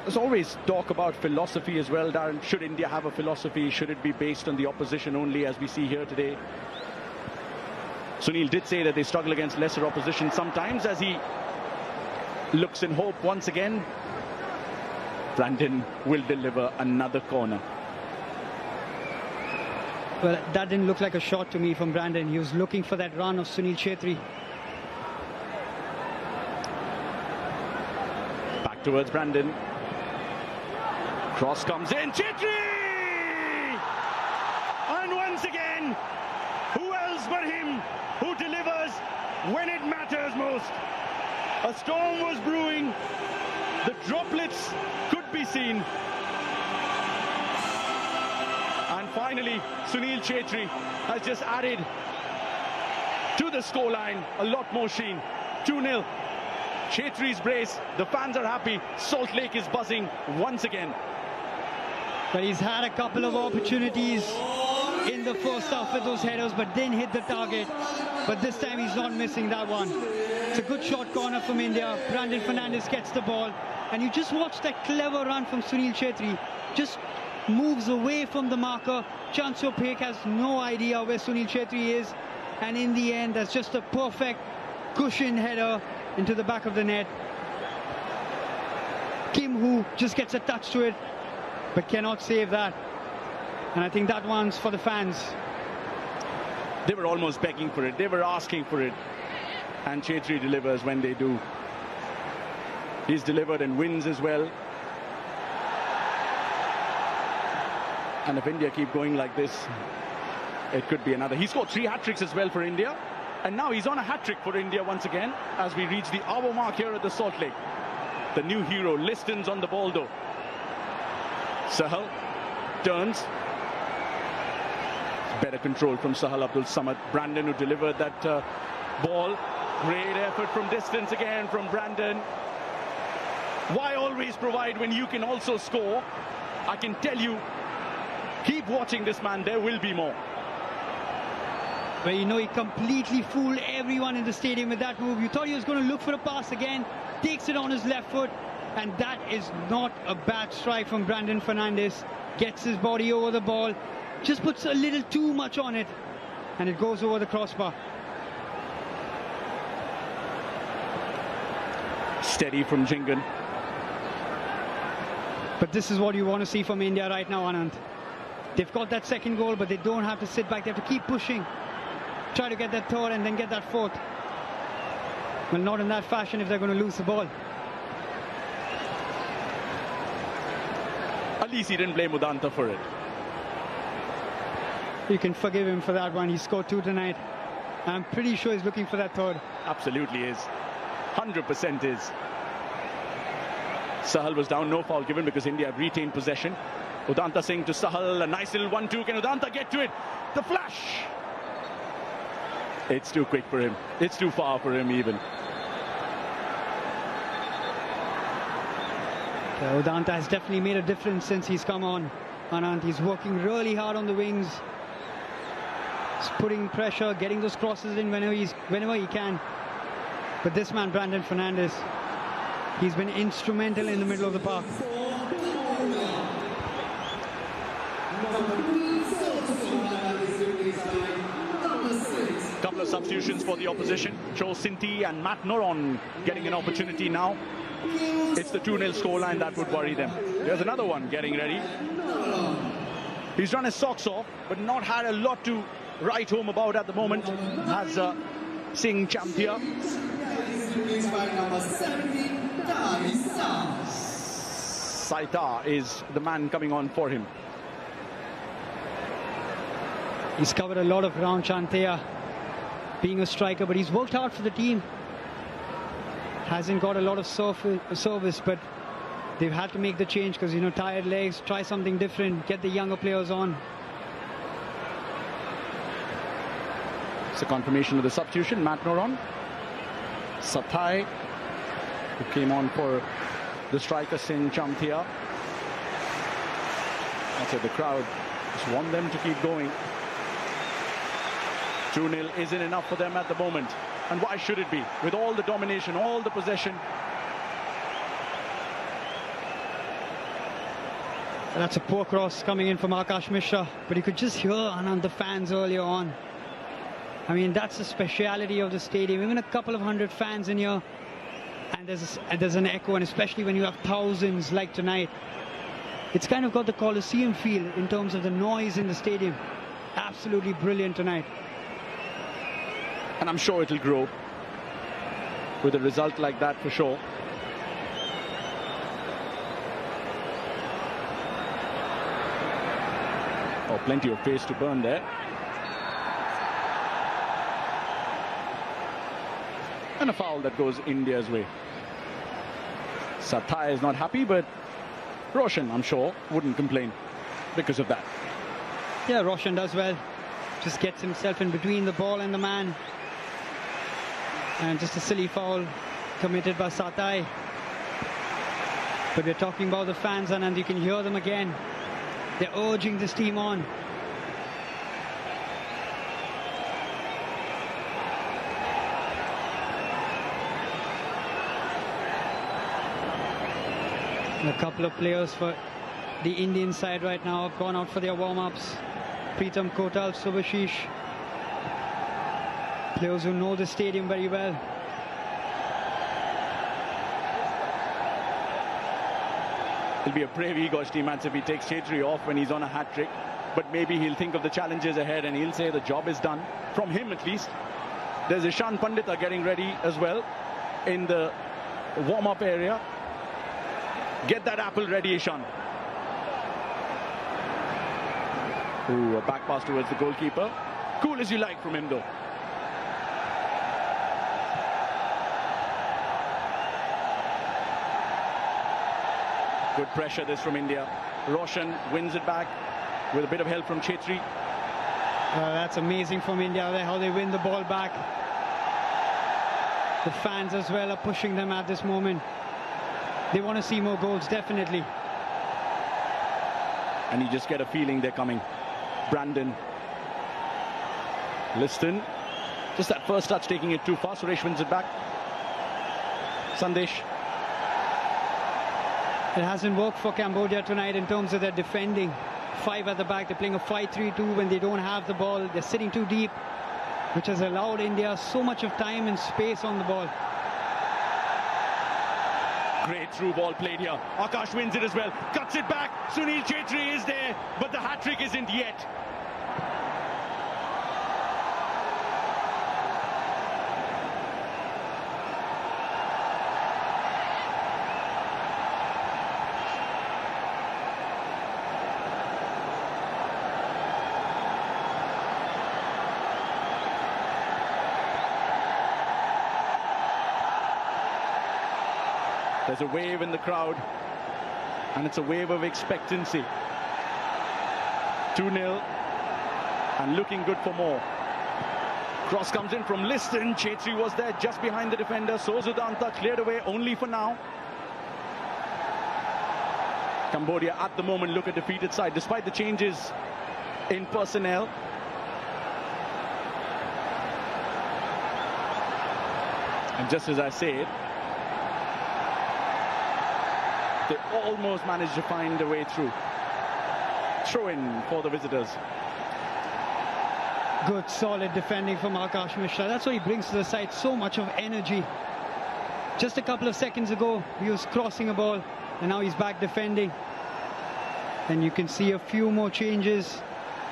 S1: There's always talk about philosophy as well, Darren. Should India have a philosophy? Should it be based on the opposition only, as we see here today? Sunil did say that they struggle against lesser opposition sometimes, as he looks in hope once again. Brandon will deliver another corner.
S2: Well, that didn't look like a shot to me from Brandon. He was looking for that run of Sunil Qwerty.
S1: Back towards Brandon. Cross comes in. Qwerty! And once again, who else but him who delivers when it matters most? A storm was brewing. The droplets could be seen. And finally, Sunil Qwerty has just added to the scoreline a lot more sheen. 2-0. Qwerty's brace. The fans are happy. Salt Lake is buzzing once again.
S2: But he's had a couple of opportunities in the first half with those headers, but didn't hit the target. But this time he's not missing that one. It's a good short corner from India. Brandon Fernandes gets the ball. And you just watch that clever run from Sunil Qwerty. Just moves away from the marker. Chansyo Paik has no idea where Sunil Qwerty is. and in the end that's just a perfect cushion header into the back of the net. Kim Hoo just gets a touch to it but cannot save that, and I think that one's for the fans.
S1: They were almost begging for it, they were asking for it, and Qwerty delivers when they do. He's delivered and wins as well. And if India keep going like this, it could be another. He scored 3 hat-tricks as well for India, and now he's on a hat-trick for India once again as we reach the hour mark here at the Salt Lake. The new hero, Liston's on the ball though. Sahal turns. Better control from Sahal Abdul Samad. Brandon, who delivered that ball. Great effort from distance again from Brandon. Why always provide when you can also score? I can tell you, keep watching this man, there will be more.
S2: Well, you know, he completely fooled everyone in the stadium with that move. You thought he was going to look for a pass again, takes it on his left foot, and that is not a bad strike from Brandon Fernandes. Gets his body over the ball, just puts a little too much on it, and it goes over the crossbar.
S1: Steady from Jingan.
S2: But this is what you want to see from India right now, Anand. They've got that second goal, but they don't have to sit back. They have to keep pushing, try to get that third and then get that fourth. Well, not in that fashion if they're going to lose the ball.
S1: At least he didn't blame Udanta for it.
S2: You can forgive him for that one. He scored 2 tonight. I'm pretty sure he's looking for that third.
S1: Absolutely is. 100% is. Sahal was down, no foul given because India have retained possession. Udanta Singh to Sahal, a nice little 1-2. Can Udanta get to it? The flash! It's too quick for him. It's too far for him even.
S2: Yeah, Udanta has definitely made a difference since he's come on. Anand, he's working really hard on the wings. He's putting pressure, getting those crosses in whenever he can. But this man, Brandon Fernandes, he's been instrumental in the middle of the park.
S1: Couple of substitutions for the opposition. Cho Sinti and Matt Noron getting an opportunity now. It's the 2-0 scoreline that would worry them. There's another one getting ready. He's run his socks off, but not had a lot to write home about at the moment. Has Singh Champia. Saita is the man coming on for him.
S2: He's covered a lot of ground, Chantea, being a striker, but he's worked hard for the team. Hasn't got a lot of service, but they've had to make the change because, you know, tired legs, try something different, get the younger players on.
S1: It's a confirmation of the substitution. Matt Noron. Sathai, who came on for the striker Singh Champia. That's it, the crowd just want them to keep going. 2-0 isn't enough for them at the moment. And why should it be? With all the domination, all the possession.
S2: That's a poor cross coming in from Akash Mishra, but you could just hear Anand, the fans earlier on. I mean, that's the speciality of the stadium. Even a couple of hundred fans in here, and there's an echo, and especially when you have thousands like tonight. It's kind of got the Colosseum feel in terms of the noise in the stadium. Absolutely brilliant tonight.
S1: And I'm sure it'll grow with a result like that for sure. Oh, plenty of pace to burn there. And a foul that goes India's way. Sathai is not happy, but Roshan, I'm sure, wouldn't complain because of that.
S2: Yeah, Roshan does well. Just gets himself in between the ball and the man. And just a silly foul committed by Sathai. But we're talking about the fans, and you can hear them again. They're urging this team on. A couple of players for the Indian side right now have gone out for their warm-ups. Pritam Kotal, Subhashish. Players who know the stadium very well.
S4: It'll be a brave Igor Stimats if he takes Chhetri off when he's on a hat-trick. But maybe he'll think of the challenges ahead and he'll say the job is done. From him at least. There's Ishan Pandita getting ready as well in the warm-up area. Get that apple ready, Ishan. Ooh, a back pass towards the goalkeeper. Cool as you like from him though. Good pressure this from India. Roshan wins it back with a bit of help from Chhetri.
S2: That's amazing from India, how they win the ball back. The fans as well are pushing them at this moment. They want to see more goals, definitely.
S4: And you just get a feeling they're coming. Brandon. Liston. Just that first touch taking it too far. Suresh wins it back. Sandesh.
S2: It hasn't worked for Cambodia tonight in terms of their defending. 5 at the back. They're playing a 5-3-2 when they don't have the ball. They're sitting too deep, which has allowed India so much of time and space on the ball.
S1: Great through ball played here. Akash wins it as well. Cuts it back. Sunil Chhetri is there, but the hat-trick isn't yet. There's a wave in the crowd, and it's a wave of expectancy. 2-0, and looking good for more. Cross comes in from Liston. Chhetri was there just behind the defender. So Sudanta cleared away only for now. Cambodia at the moment look a defeated side, despite the changes in personnel. And just as I say it, they almost managed to find a way through. Throw in for the visitors.
S2: Good, solid defending from Akash Mishra. That's what he brings to the side, so much of energy. Just a couple of seconds ago, he was crossing a ball, and now he's back defending. And you can see a few more changes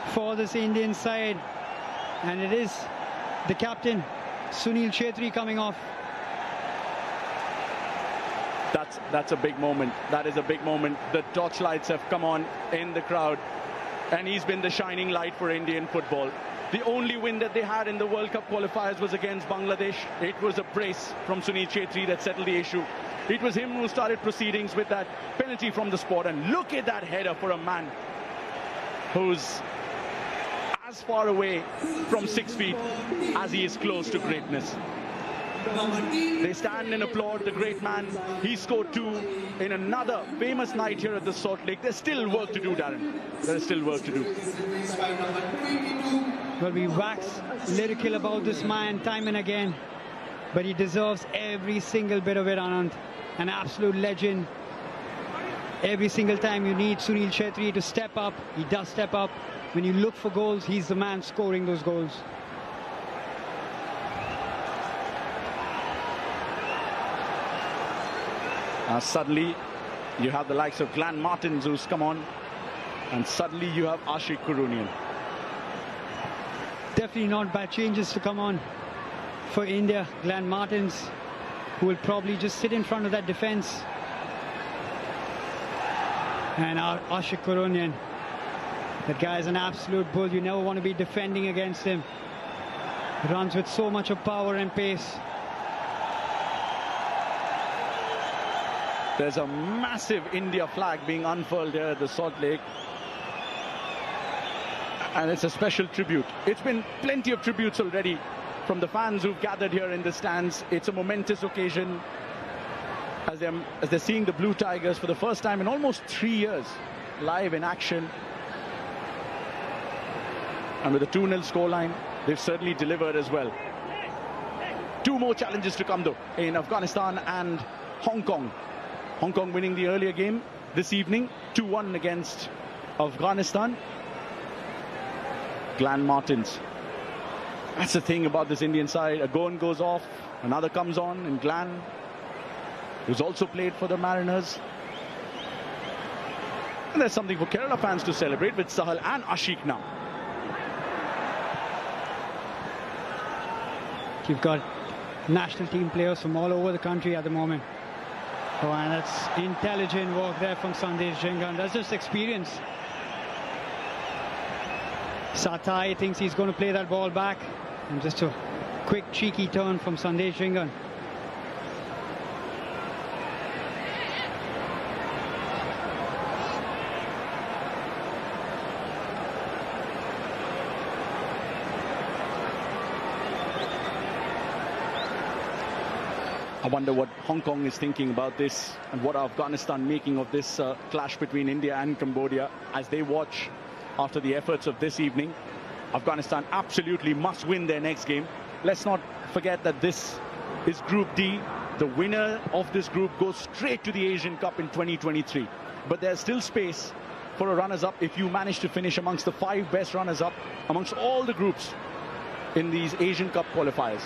S2: for this Indian side. And it is the captain, Sunil Chhetri, coming off.
S4: That's a big moment. That is a big moment. The torchlights have come on in the crowd, and he's been the shining light for Indian football. The only win that they had in the World Cup qualifiers was against Bangladesh. It was a brace from Sunil Chhetri that settled the issue. It was him who started proceedings with that penalty from the spot. And look at that header for a man who's as far away from 6 feet as he is close to greatness. They stand and applaud the great man. He scored 2 in another famous night here at the Salt Lake. There's still work to do, Darren. There is still work to do.
S2: Well, we wax lyrical about this man time and again, but he deserves every single bit of it, Anand. An absolute legend. Every single time you need Sunil Chhetri to step up, he does step up. When you look for goals, he's the man scoring those goals.
S4: Suddenly, you have the likes of Glenn Martins who's come on, and suddenly you have Ashik Kurunian.
S2: Definitely not bad changes to come on for India. Glenn Martins, who will probably just sit in front of that defense. And Ashik Kurunian. That guy is an absolute bull. You never want to be defending against him. He runs with so much of power and pace.
S4: There's a massive India flag being unfurled here at the Salt Lake. And it's a special tribute. It's been plenty of tributes already from the fans who've gathered here in the stands. It's a momentous occasion as they're seeing the Blue Tigers for the first time in almost 3 years live in action. And with a 2-0 scoreline, they've certainly delivered as well. 2 more challenges to come though in Afghanistan and Hong Kong. Hong Kong winning the earlier game this evening, 2-1 against Afghanistan. Glenn Martins
S1: That's the thing about this Indian side. A gun goes off, another comes on, and Glenn, who's also played for the Mariners. And there's something for Kerala fans to celebrate with Sahal and Ashik now.
S2: You've got national team players from all over the country at the moment. Oh, and that's intelligent work there from Sandesh Jhingan. That's just experience. Satai thinks he's going to play that ball back. And just a quick cheeky turn from Sandesh Jhingan.
S1: I wonder what Hong Kong is thinking about this and what Afghanistan making of this clash between India and Cambodia as they watch after the efforts of this evening. Afghanistan absolutely must win their next game. Let's not forget that this is Group D. The winner of this group goes straight to the Asian Cup in 2023. But there's still space for a runners-up if you manage to finish amongst the 5 best runners-up amongst all the groups in these Asian Cup qualifiers.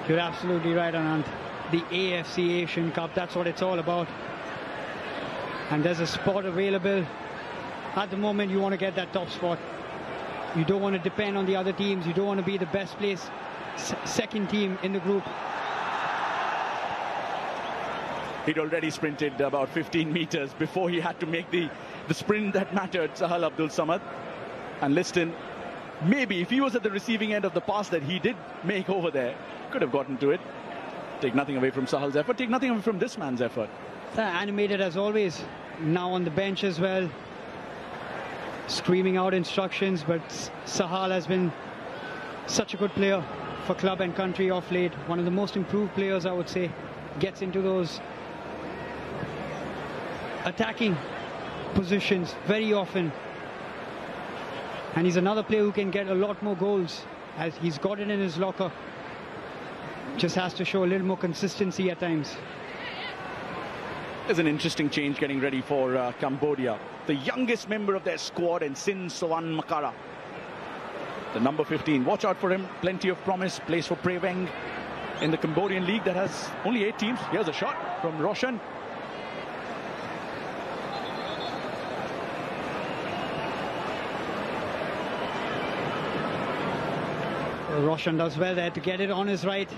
S2: You're absolutely right, Anand. The AFC Asian Cup, that's what it's all about. And there's a spot available. At the moment, you want to get that top spot. You don't want to depend on the other teams. You don't want to be the best placed second team in the group.
S1: He'd already sprinted about 15 meters before he had to make the sprint that mattered, Sahal Abdul Samad. And Liston, maybe if he was at the receiving end of the pass that he did make over there, could have gotten to it. Take nothing away from Sahal's effort, take nothing away from this man's effort.
S2: Animated as always, now on the bench as well, screaming out instructions, but Sahal has been such a good player for club and country off late. One of the most improved players, I would say. Gets into those attacking positions very often. And he's another player who can get a lot more goals, as he's got it in his locker. Just has to show a little more consistency at times.
S1: There's an interesting change getting ready for Cambodia. The youngest member of their squad, and Sin Sowan Makara, the number 15. Watch out for him. Plenty of promise. Plays for Preveng in the Cambodian league that has only 8 teams. Here's a shot from Roshan.
S2: Roshan does well there to get it on his right,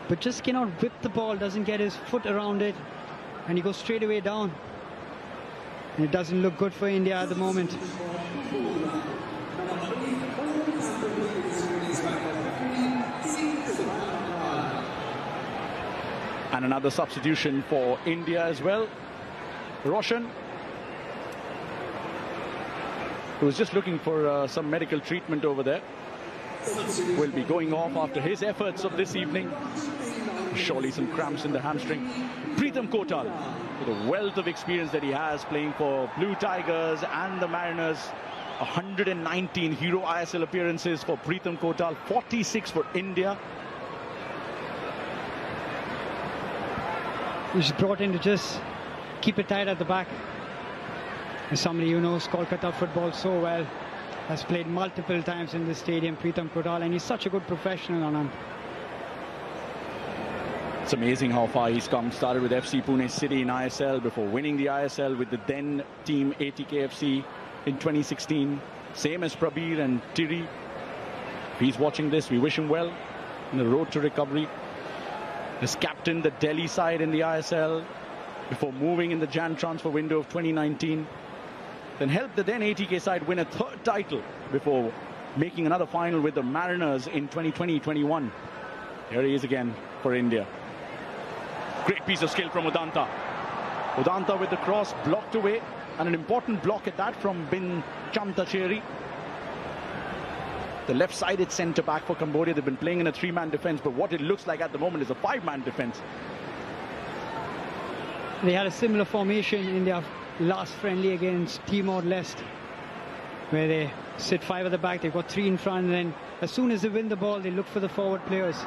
S2: but just cannot whip the ball, doesn't get his foot around it, and he goes straight away down. And it doesn't look good for India at the moment.
S1: And another substitution for India as well. Roshan, who was just looking for some medical treatment over there, will be going off after his efforts of this evening. Surely some cramps in the hamstring. Pritham Kotal, with a wealth of experience that he has playing for Blue Tigers and the Mariners. 119 Hero ISL appearances for Pritham Kotal, 46 for India.
S2: He's brought in to just keep it tight at the back. As somebody who knows Kolkata football so well, has played multiple times in this stadium, Pritham Kotal, and he's such a good professional, Anand.
S1: It's amazing how far he's come. Started with FC Pune City in ISL before winning the ISL with the then team ATKFC in 2016. Same as Prabir and Tiri. If he's watching this, we wish him well in the road to recovery. Has captained the Delhi side in the ISL before moving in the Jan transfer window of 2019. Then helped the then ATK side win a 3rd title before making another final with the Mariners in 2020-21. Here he is again for India. Great piece of skill from Udanta. Udanta with the cross, blocked away, and an important block at that from Bin Chantacheri. The left-sided centre-back for Cambodia. They've been playing in a 3-man defence, but what it looks like at the moment is a 5-man defence.
S2: They had a similar formation in their last friendly against Timor-Leste, where they sit 5 at the back, they've got 3 in front, and then as soon as they win the ball, they look for the forward players.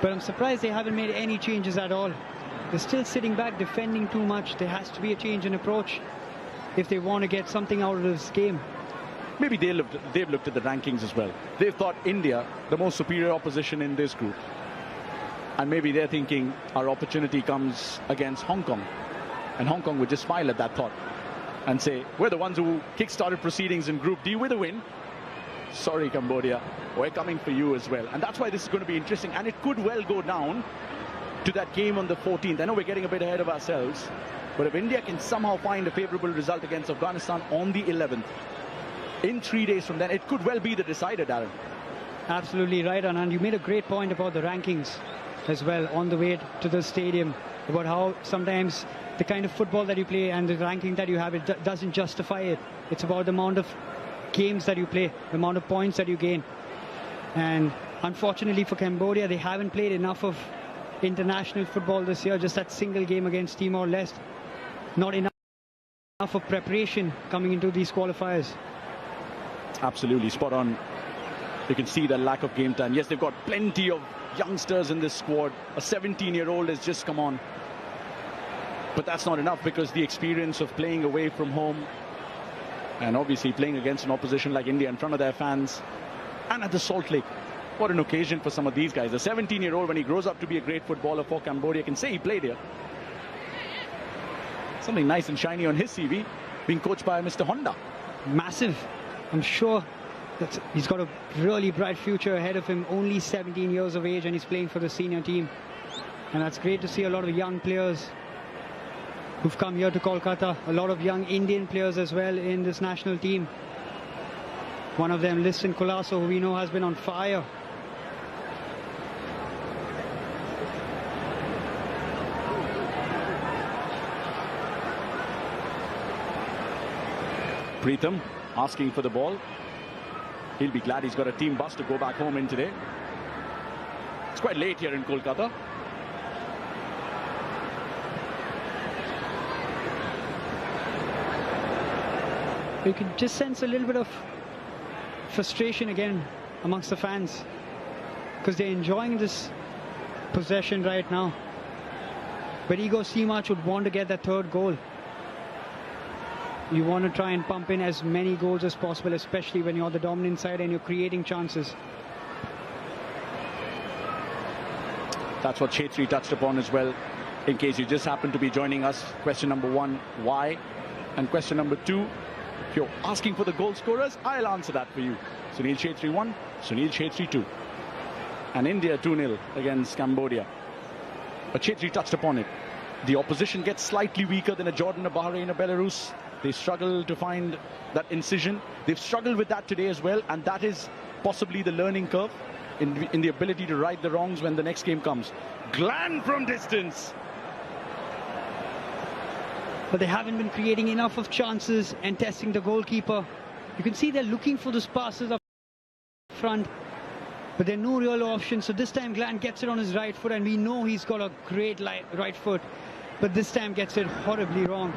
S2: But I'm surprised they haven't made any changes at all. They're still sitting back, defending too much. There has to be a change in approach if they want to get something out of this game.
S1: maybe they've looked at the rankings as well. They've thought India, the most superior opposition in this group. And maybe they're thinking our opportunity comes against Hong Kong. And Hong Kong would just smile at that thought and say, we're the ones who kick-started proceedings in Group D with a win. Sorry, Cambodia, we're coming for you as well. And that's why this is going to be interesting. And it could well go down to that game on the 14th. I know we're getting a bit ahead of ourselves, but if India can somehow find a favourable result against Afghanistan on the 11th, in 3 days from then, it could well be the decider, Darren.
S2: Absolutely right, Anand. You made a great point about the rankings as well on the way to the stadium, about how sometimes the kind of football that you play and the ranking that you have, it doesn't justify it. It's about the amount of games that you play, the amount of points that you gain. And unfortunately for Cambodia, they haven't played enough of international football this year. Just that single game against Timor-Leste, not enough of preparation coming into these qualifiers.
S1: Absolutely spot on. You can see the lack of game time. Yes, they've got plenty of youngsters in this squad. A 17-year-old has just come on. But that's not enough, because the experience of playing away from home and obviously playing against an opposition like India in front of their fans and at the Salt Lake. What an occasion for some of these guys. A 17-year-old, when he grows up to be a great footballer for Cambodia, can say he played here. Something nice and shiny on his CV, being coached by Mr. Honda.
S2: Massive. I'm sure that he's got a really bright future ahead of him. Only 17 years of age and he's playing for the senior team. And that's great to see a lot of young players who've come here to Kolkata. A lot of young Indian players as well in this national team. One of them, Liston Colasso, who we know has been on fire.
S1: Pritham asking for the ball. He'll be glad he's got a team bus to go back home in today. It's quite late here in Kolkata.
S2: You can just sense a little bit of frustration again amongst the fans, because they're enjoying this possession right now. But Igor Seamarch would want to get that third goal. You want to try and pump in as many goals as possible, especially when you're the dominant side and you're creating chances.
S1: That's what Chetri touched upon as well. In case you just happen to be joining us, question number 1, why? And question number 2, if you're asking for the goal scorers, I'll answer that for you. Sunil Chetri 1, Sunil Chetri 2. And India 2-0 against Cambodia. But Chetri touched upon it. The opposition gets slightly weaker than a Jordan, a Bahrain, a Belarus. They struggle to find that incision. They've struggled with that today as well, and that is possibly the learning curve in the ability to right the wrongs when the next game comes. Gland from distance.
S2: But they haven't been creating enough of chances and testing the goalkeeper. You can see they're looking for those passes up front, but there are no real options. So this time Gland gets it on his right foot, and we know he's got a great right foot, but this time gets it horribly wrong.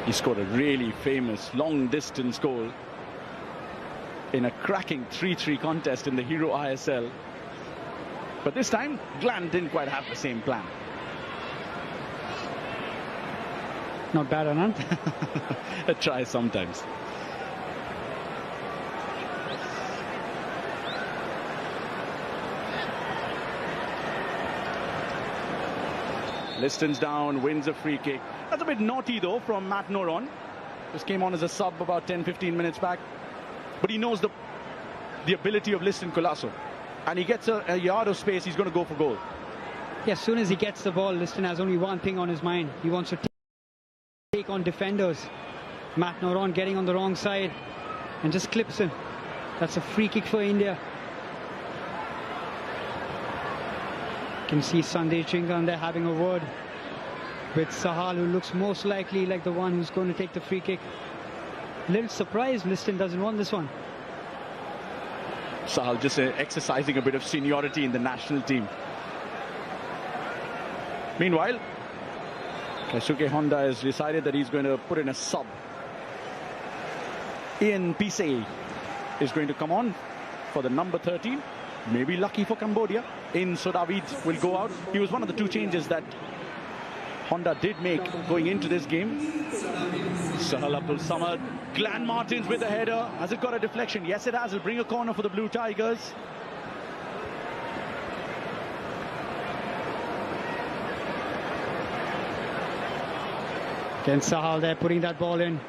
S1: He scored a really famous long-distance goal in a cracking 3-3 contest in the Hero ISL. But this time, Gland didn't quite have the same plan.
S2: Not bad, Anand.
S1: A try sometimes. Liston's down, wins a free kick. That's a bit naughty though from Matt Noron. Just came on as a sub about 10-15 minutes back. But he knows the ability of Liston Colasso. And he gets a yard of space, he's going to go for goal.
S2: Yeah, as soon as he gets the ball, Liston has only one thing on his mind. He wants to take on defenders. Matt Noron getting on the wrong side and just clips him. That's a free kick for India. You can see Sandesh Chingan there having a word with Sahal, who looks most likely like the one who's going to take the free kick. Little surprised Liston doesn't want this one.
S1: Sahal just exercising a bit of seniority in the national team. Meanwhile, Keisuke Honda has decided that he's going to put in a sub. Ian Pisey is going to come on for the number 13. Maybe lucky for Cambodia. In Sodavid will go out. He was one of the two changes that Honda did make going into this game. Sahal Abdul Samad. Glenn Martins with a header. Has it got a deflection? Yes, it has. It'll bring a corner for the Blue Tigers.
S2: Again, Sahal there putting that ball in.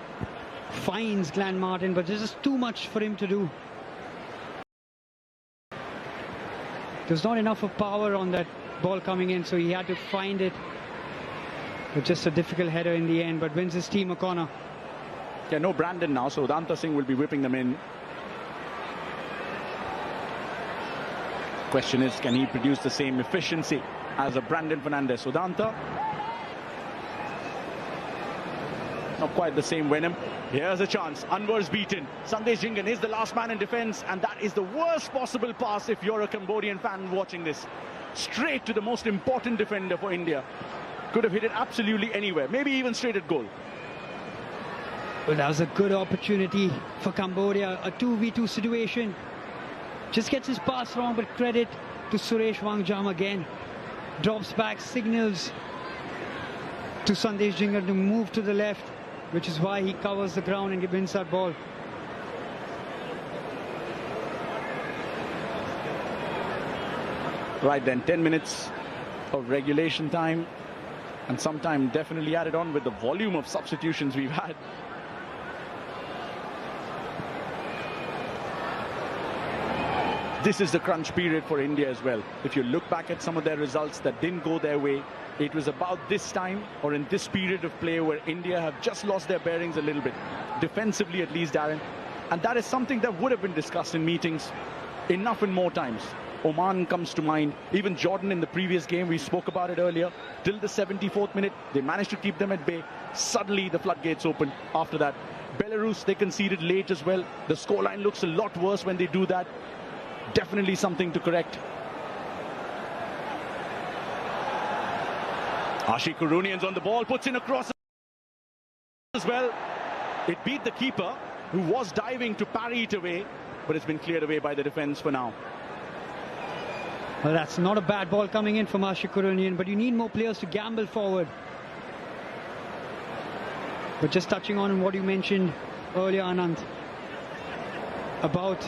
S2: Finds Glenn Martin, but there's just too much for him to do. There's not enough of power on that ball coming in, so he had to find it. But just a difficult header in the end, but wins his team a corner.
S1: Yeah, no Brandon now, so Udanta Singh will be whipping them in. Question is, can he produce the same efficiency as a Brandon Fernandez? Udanta, not quite the same venom. Here's a chance. Anwar's beaten. Sandesh Jhingan is the last man in defense, and that is the worst possible pass if you're a Cambodian fan watching this. Straight to the most important defender for India. Could have hit it absolutely anywhere, maybe even straight at goal.
S2: Well, that was a good opportunity for Cambodia, a 2v2 situation. Just gets his pass wrong, but credit to Suresh Wangjam again. Drops back, signals to Sandesh Jhingan to move to the left, which is why he covers the ground and wins that ball.
S1: Right then, 10 minutes of regulation time, and some time definitely added on with the volume of substitutions we've had. This is the crunch period for India as well. If you look back at some of their results that didn't go their way, it was about this time or in this period of play where India have just lost their bearings a little bit, defensively at least, Darren. And that is something that would have been discussed in meetings enough and more times. Oman comes to mind, even Jordan in the previous game, we spoke about it earlier. Till the 74th minute, they managed to keep them at bay. Suddenly the floodgates open after that. Belarus, they conceded late as well. The scoreline looks a lot worse when they do that. Definitely something to correct. Ashik Kurunian's on the ball, puts in a cross as well. It beat the keeper, who was diving to parry it away, but it's been cleared away by the defense for now.
S2: Well, that's not a bad ball coming in from Ashik Kurunian, but you need more players to gamble forward. But just touching on what you mentioned earlier, Anand, about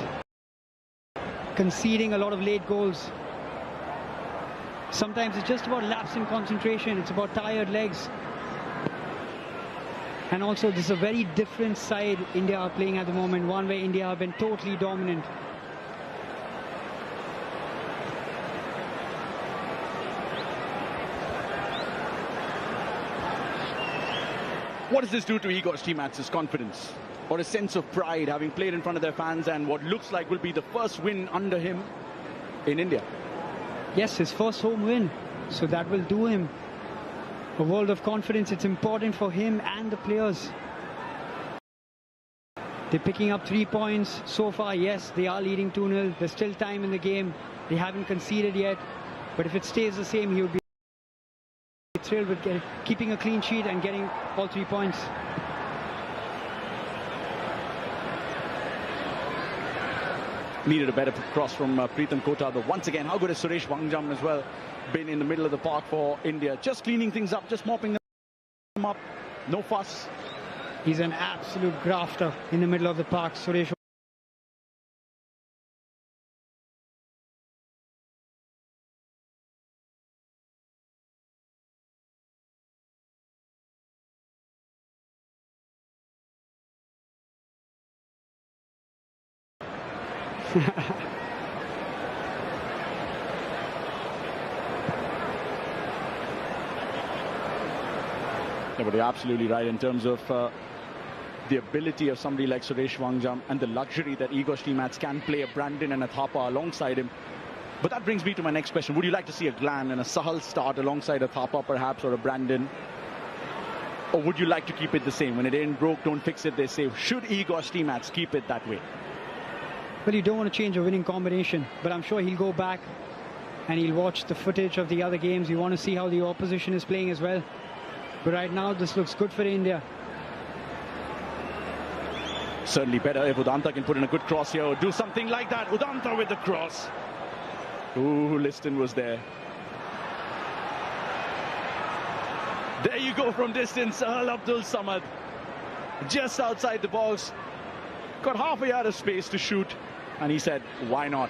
S2: conceding a lot of late goals. Sometimes it's just about lapse in concentration, it's about tired legs. And also this is a very different side India are playing at the moment, one where India have been totally dominant.
S1: What does this do to Igor Stimatz's confidence or a sense of pride, having played in front of their fans and what looks like will be the first win under him in India?
S2: Yes, his first home win, so that will do him a world of confidence. It's important for him and the players. They're picking up 3 points so far. Yes, they are leading 2-0. There's still time in the game. They haven't conceded yet, but if it stays the same, he will be thrilled with keeping a clean sheet and getting all 3 points.
S1: Needed a better cross from Preetham Kota, but once again, how good has Suresh Wangjam as well been in the middle of the park for India, just cleaning things up, just mopping them up, no fuss.
S2: He's an absolute grafter in the middle of the park, Suresh.
S1: Yeah, but you're absolutely right in terms of the ability of somebody like Suresh Wangjam and the luxury that Igor Stimatz can play a Brandon and a Thapa alongside him. But that brings me to my next question. Would you like to see a Glenn and a Sahal start alongside a Thapa perhaps, or a Brandon? Or would you like to keep it the same? When it ain't broke, don't fix it, they say. Should Igor Stimatz keep it that way?
S2: Well, you don't want to change a winning combination, but I'm sure he'll go back and he'll watch the footage of the other games. You want to see how the opposition is playing as well. But right now, this looks good for India.
S1: Certainly better if Udanta can put in a good cross here or do something like that. Udanta with the cross. Ooh, Liston was there. There you go from distance, Sahal Abdul Samad. Just outside the box. Got half a yard of space to shoot. And he said, why not?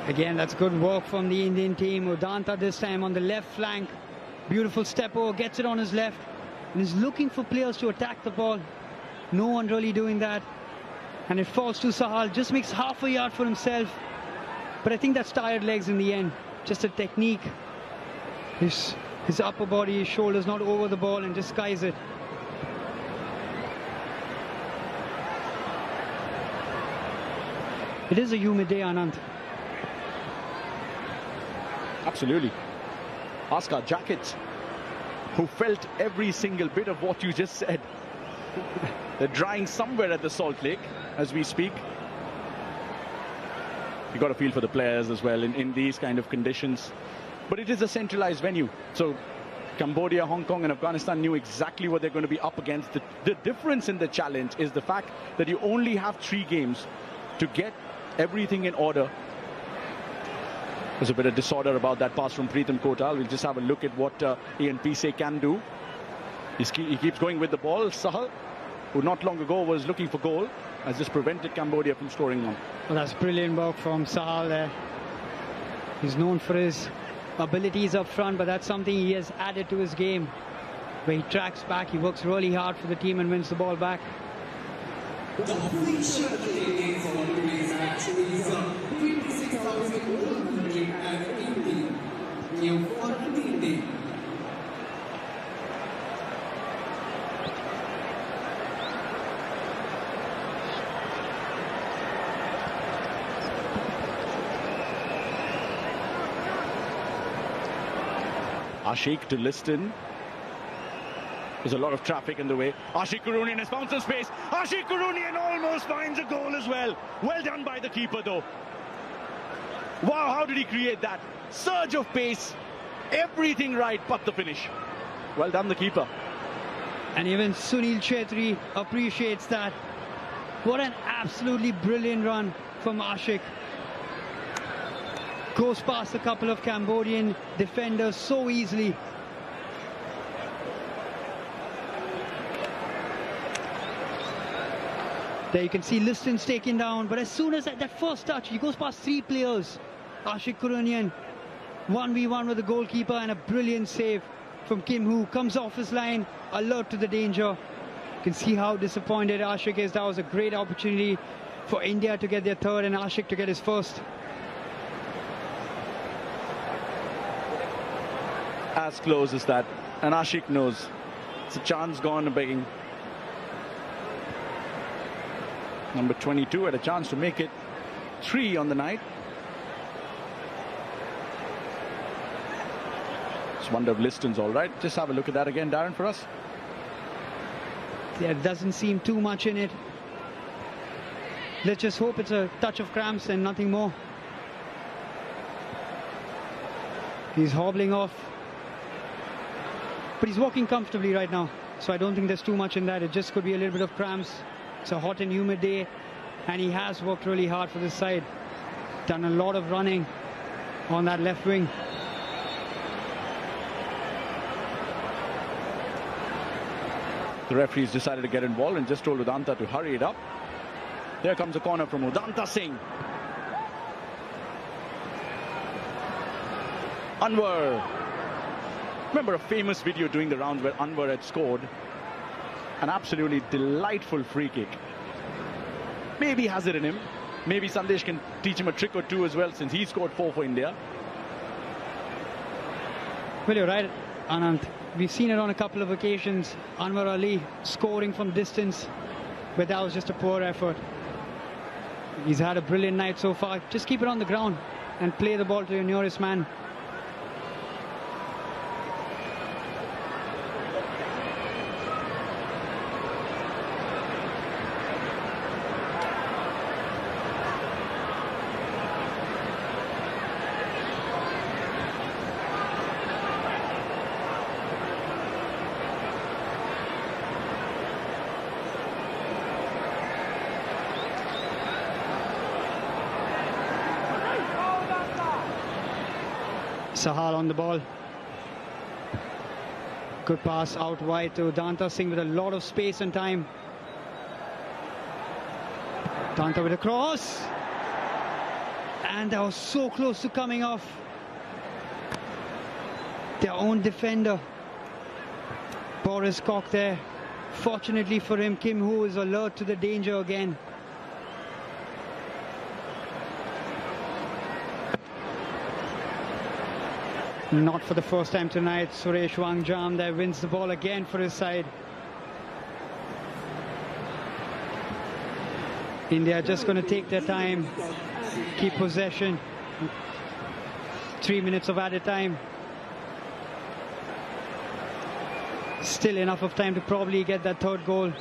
S2: Again, that's good work from the Indian team. Udanta this time on the left flank. Beautiful step over, gets it on his left. And is looking for players to attack the ball. No one really doing that. And it falls to Sahal. Just makes half a yard for himself. But I think that's tired legs in the end. Just a technique. His upper body, his shoulders not over the ball and just skies it. It is a humid day, Anand.
S1: Absolutely. Ask our jackets, who felt every single bit of what you just said. They're drying somewhere at the Salt Lake as we speak. You got to feel for the players as well in these kind of conditions. But it is a centralized venue. So Cambodia, Hong Kong and Afghanistan knew exactly what they're going to be up against. The difference in the challenge is the fact that you only have 3 games to get everything in order. There's a bit of disorder about that pass from Preetham Kotal. We'll just have a look at what Ian Pise can do. He keeps going with the ball. Sahal, who not long ago was looking for goal, has just prevented Cambodia from scoring one.
S2: Well, that's brilliant work from Sahal there. He's known for his abilities up front, but that's something he has added to his game, where he tracks back, he works really hard for the team and wins the ball back.
S3: The completion is on today's match is 26,180. New quantity.
S1: Ashik to Liston. There's a lot of traffic in the way. Ashik Kurunian has found some space. Ashik Kurunian almost finds a goal as well. Well done by the keeper though. Wow, how did he create that? Surge of pace. Everything right but the finish. Well done the keeper.
S2: And even Sunil Chetri appreciates that. What an absolutely brilliant run from Ashik. Goes past a couple of Cambodian defenders so easily. There you can see Liston's taken down, but as soon as that first touch, he goes past 3 players. Ashik Kurunian, 1v1 with the goalkeeper, and a brilliant save from Kim Hoo. Comes off his line, alert to the danger. You can see how disappointed Ashik is. That was a great opportunity for India to get their third and Ashik to get his first.
S1: As close as that, and Ashik knows it's a chance gone begging. Number 22 had a chance to make it 3 on the night. Just wonder if Liston's all right. Just have a look at that again, Darren, for us.
S2: There doesn't seem too much in it. Let's just hope it's a touch of cramps and nothing more. He's hobbling off. But he's walking comfortably right now, so I don't think there's too much in that. It just could be a little bit of cramps. It's a hot and humid day, and he has worked really hard for this side. Done a lot of running on that left wing.
S1: The referees decided to get involved and just told Udanta to hurry it up. There comes a corner from Udanta Singh. Anwar. Remember a famous video doing the rounds where Anwar had scored an absolutely delightful free kick. Maybe he has it in him. Maybe Sandesh can teach him a trick or two as well, since he scored 4 for India.
S2: Well, you're right, Anand. We've seen it on a couple of occasions. Anwar Ali scoring from distance, but that was just a poor effort. He's had a brilliant night so far. Just keep it on the ground and play the ball to your nearest man. Sahal on the ball. Good pass out wide to Danta Singh with a lot of space and time. Danta with a cross. And that was so close to coming off their own defender, Boris Kok there. Fortunately for him, Kim Hoo is alert to the danger again. Not for the first time tonight. Suresh Wangjam there wins the ball again for his side. India just going to take their time, keep possession. 3 minutes of added time. Still enough of time to probably get that third goal.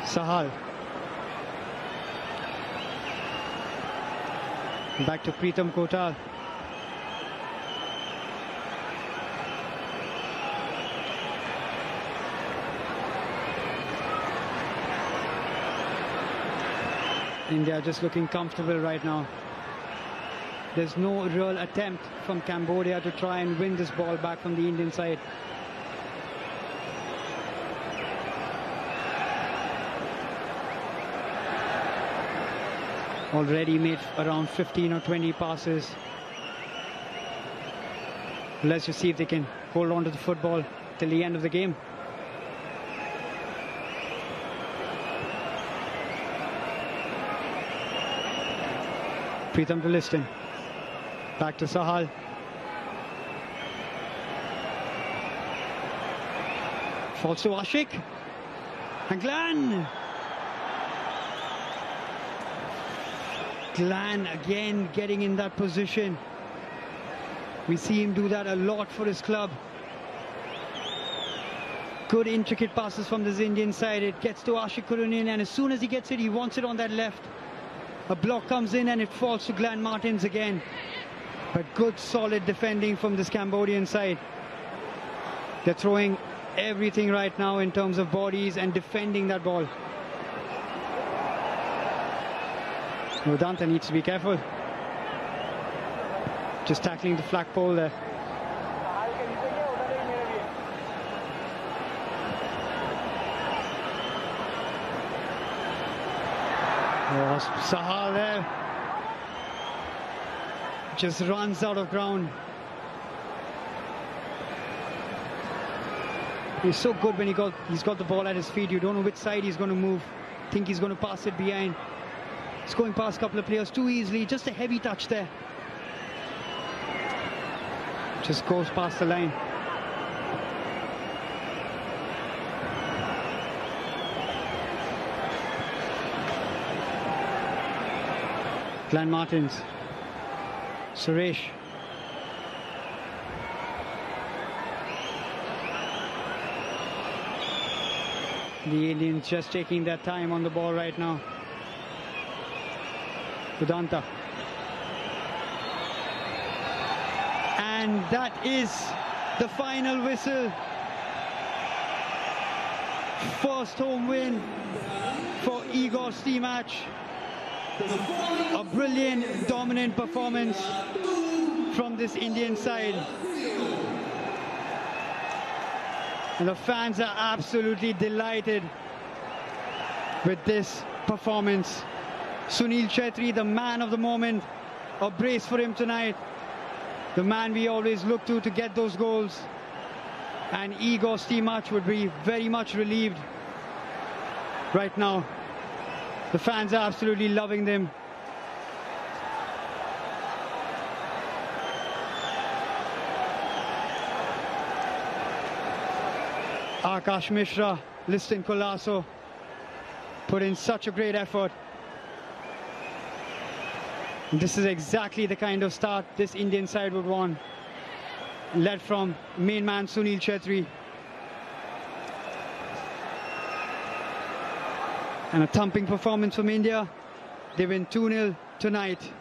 S2: Sahal. Back to Pritam Kotal. India just looking comfortable right now. There's no real attempt from Cambodia to try and win this ball back from the Indian side. Already made around 15 or 20 passes. Let's just see if they can hold on to the football till the end of the game. Pritam to Liston. Back to Sahal. Falls to Ashik. And Glenn. Glenn again getting in that position. We see him do that a lot for his club. Good intricate passes from this Indian side. It gets to Ashik Kurunian, and as soon as he gets it, he wants it on that left. A block comes in and it falls to Glenn Martins again. But good solid defending from this Cambodian side. They're throwing everything right now in terms of bodies and defending that ball. Danta needs to be careful. Just tackling the flagpole there. Oh, Sahal there. Just runs out of ground. He's so good when he's got the ball at his feet. You don't know which side he's going to move. Think he's going to pass it behind. He's going past a couple of players too easily. Just a heavy touch there. Just goes past the line. Glenn Martins. Suresh. The Indians just taking their time on the ball right now. Danta. And that is the final whistle. First home win for Igor Stimac. A brilliant, dominant performance from this Indian side. And the fans are absolutely delighted with this performance. Sunil Chhetri, the man of the moment. A brace for him tonight. The man we always look to get those goals. And Igor Stimac would be very much relieved right now. The fans are absolutely loving them. Akash Mishra, Liston Colasso put in such a great effort. This is exactly the kind of start this Indian side would want. Led from main man Sunil Chhetri. And a thumping performance from India. They win 2-0 tonight.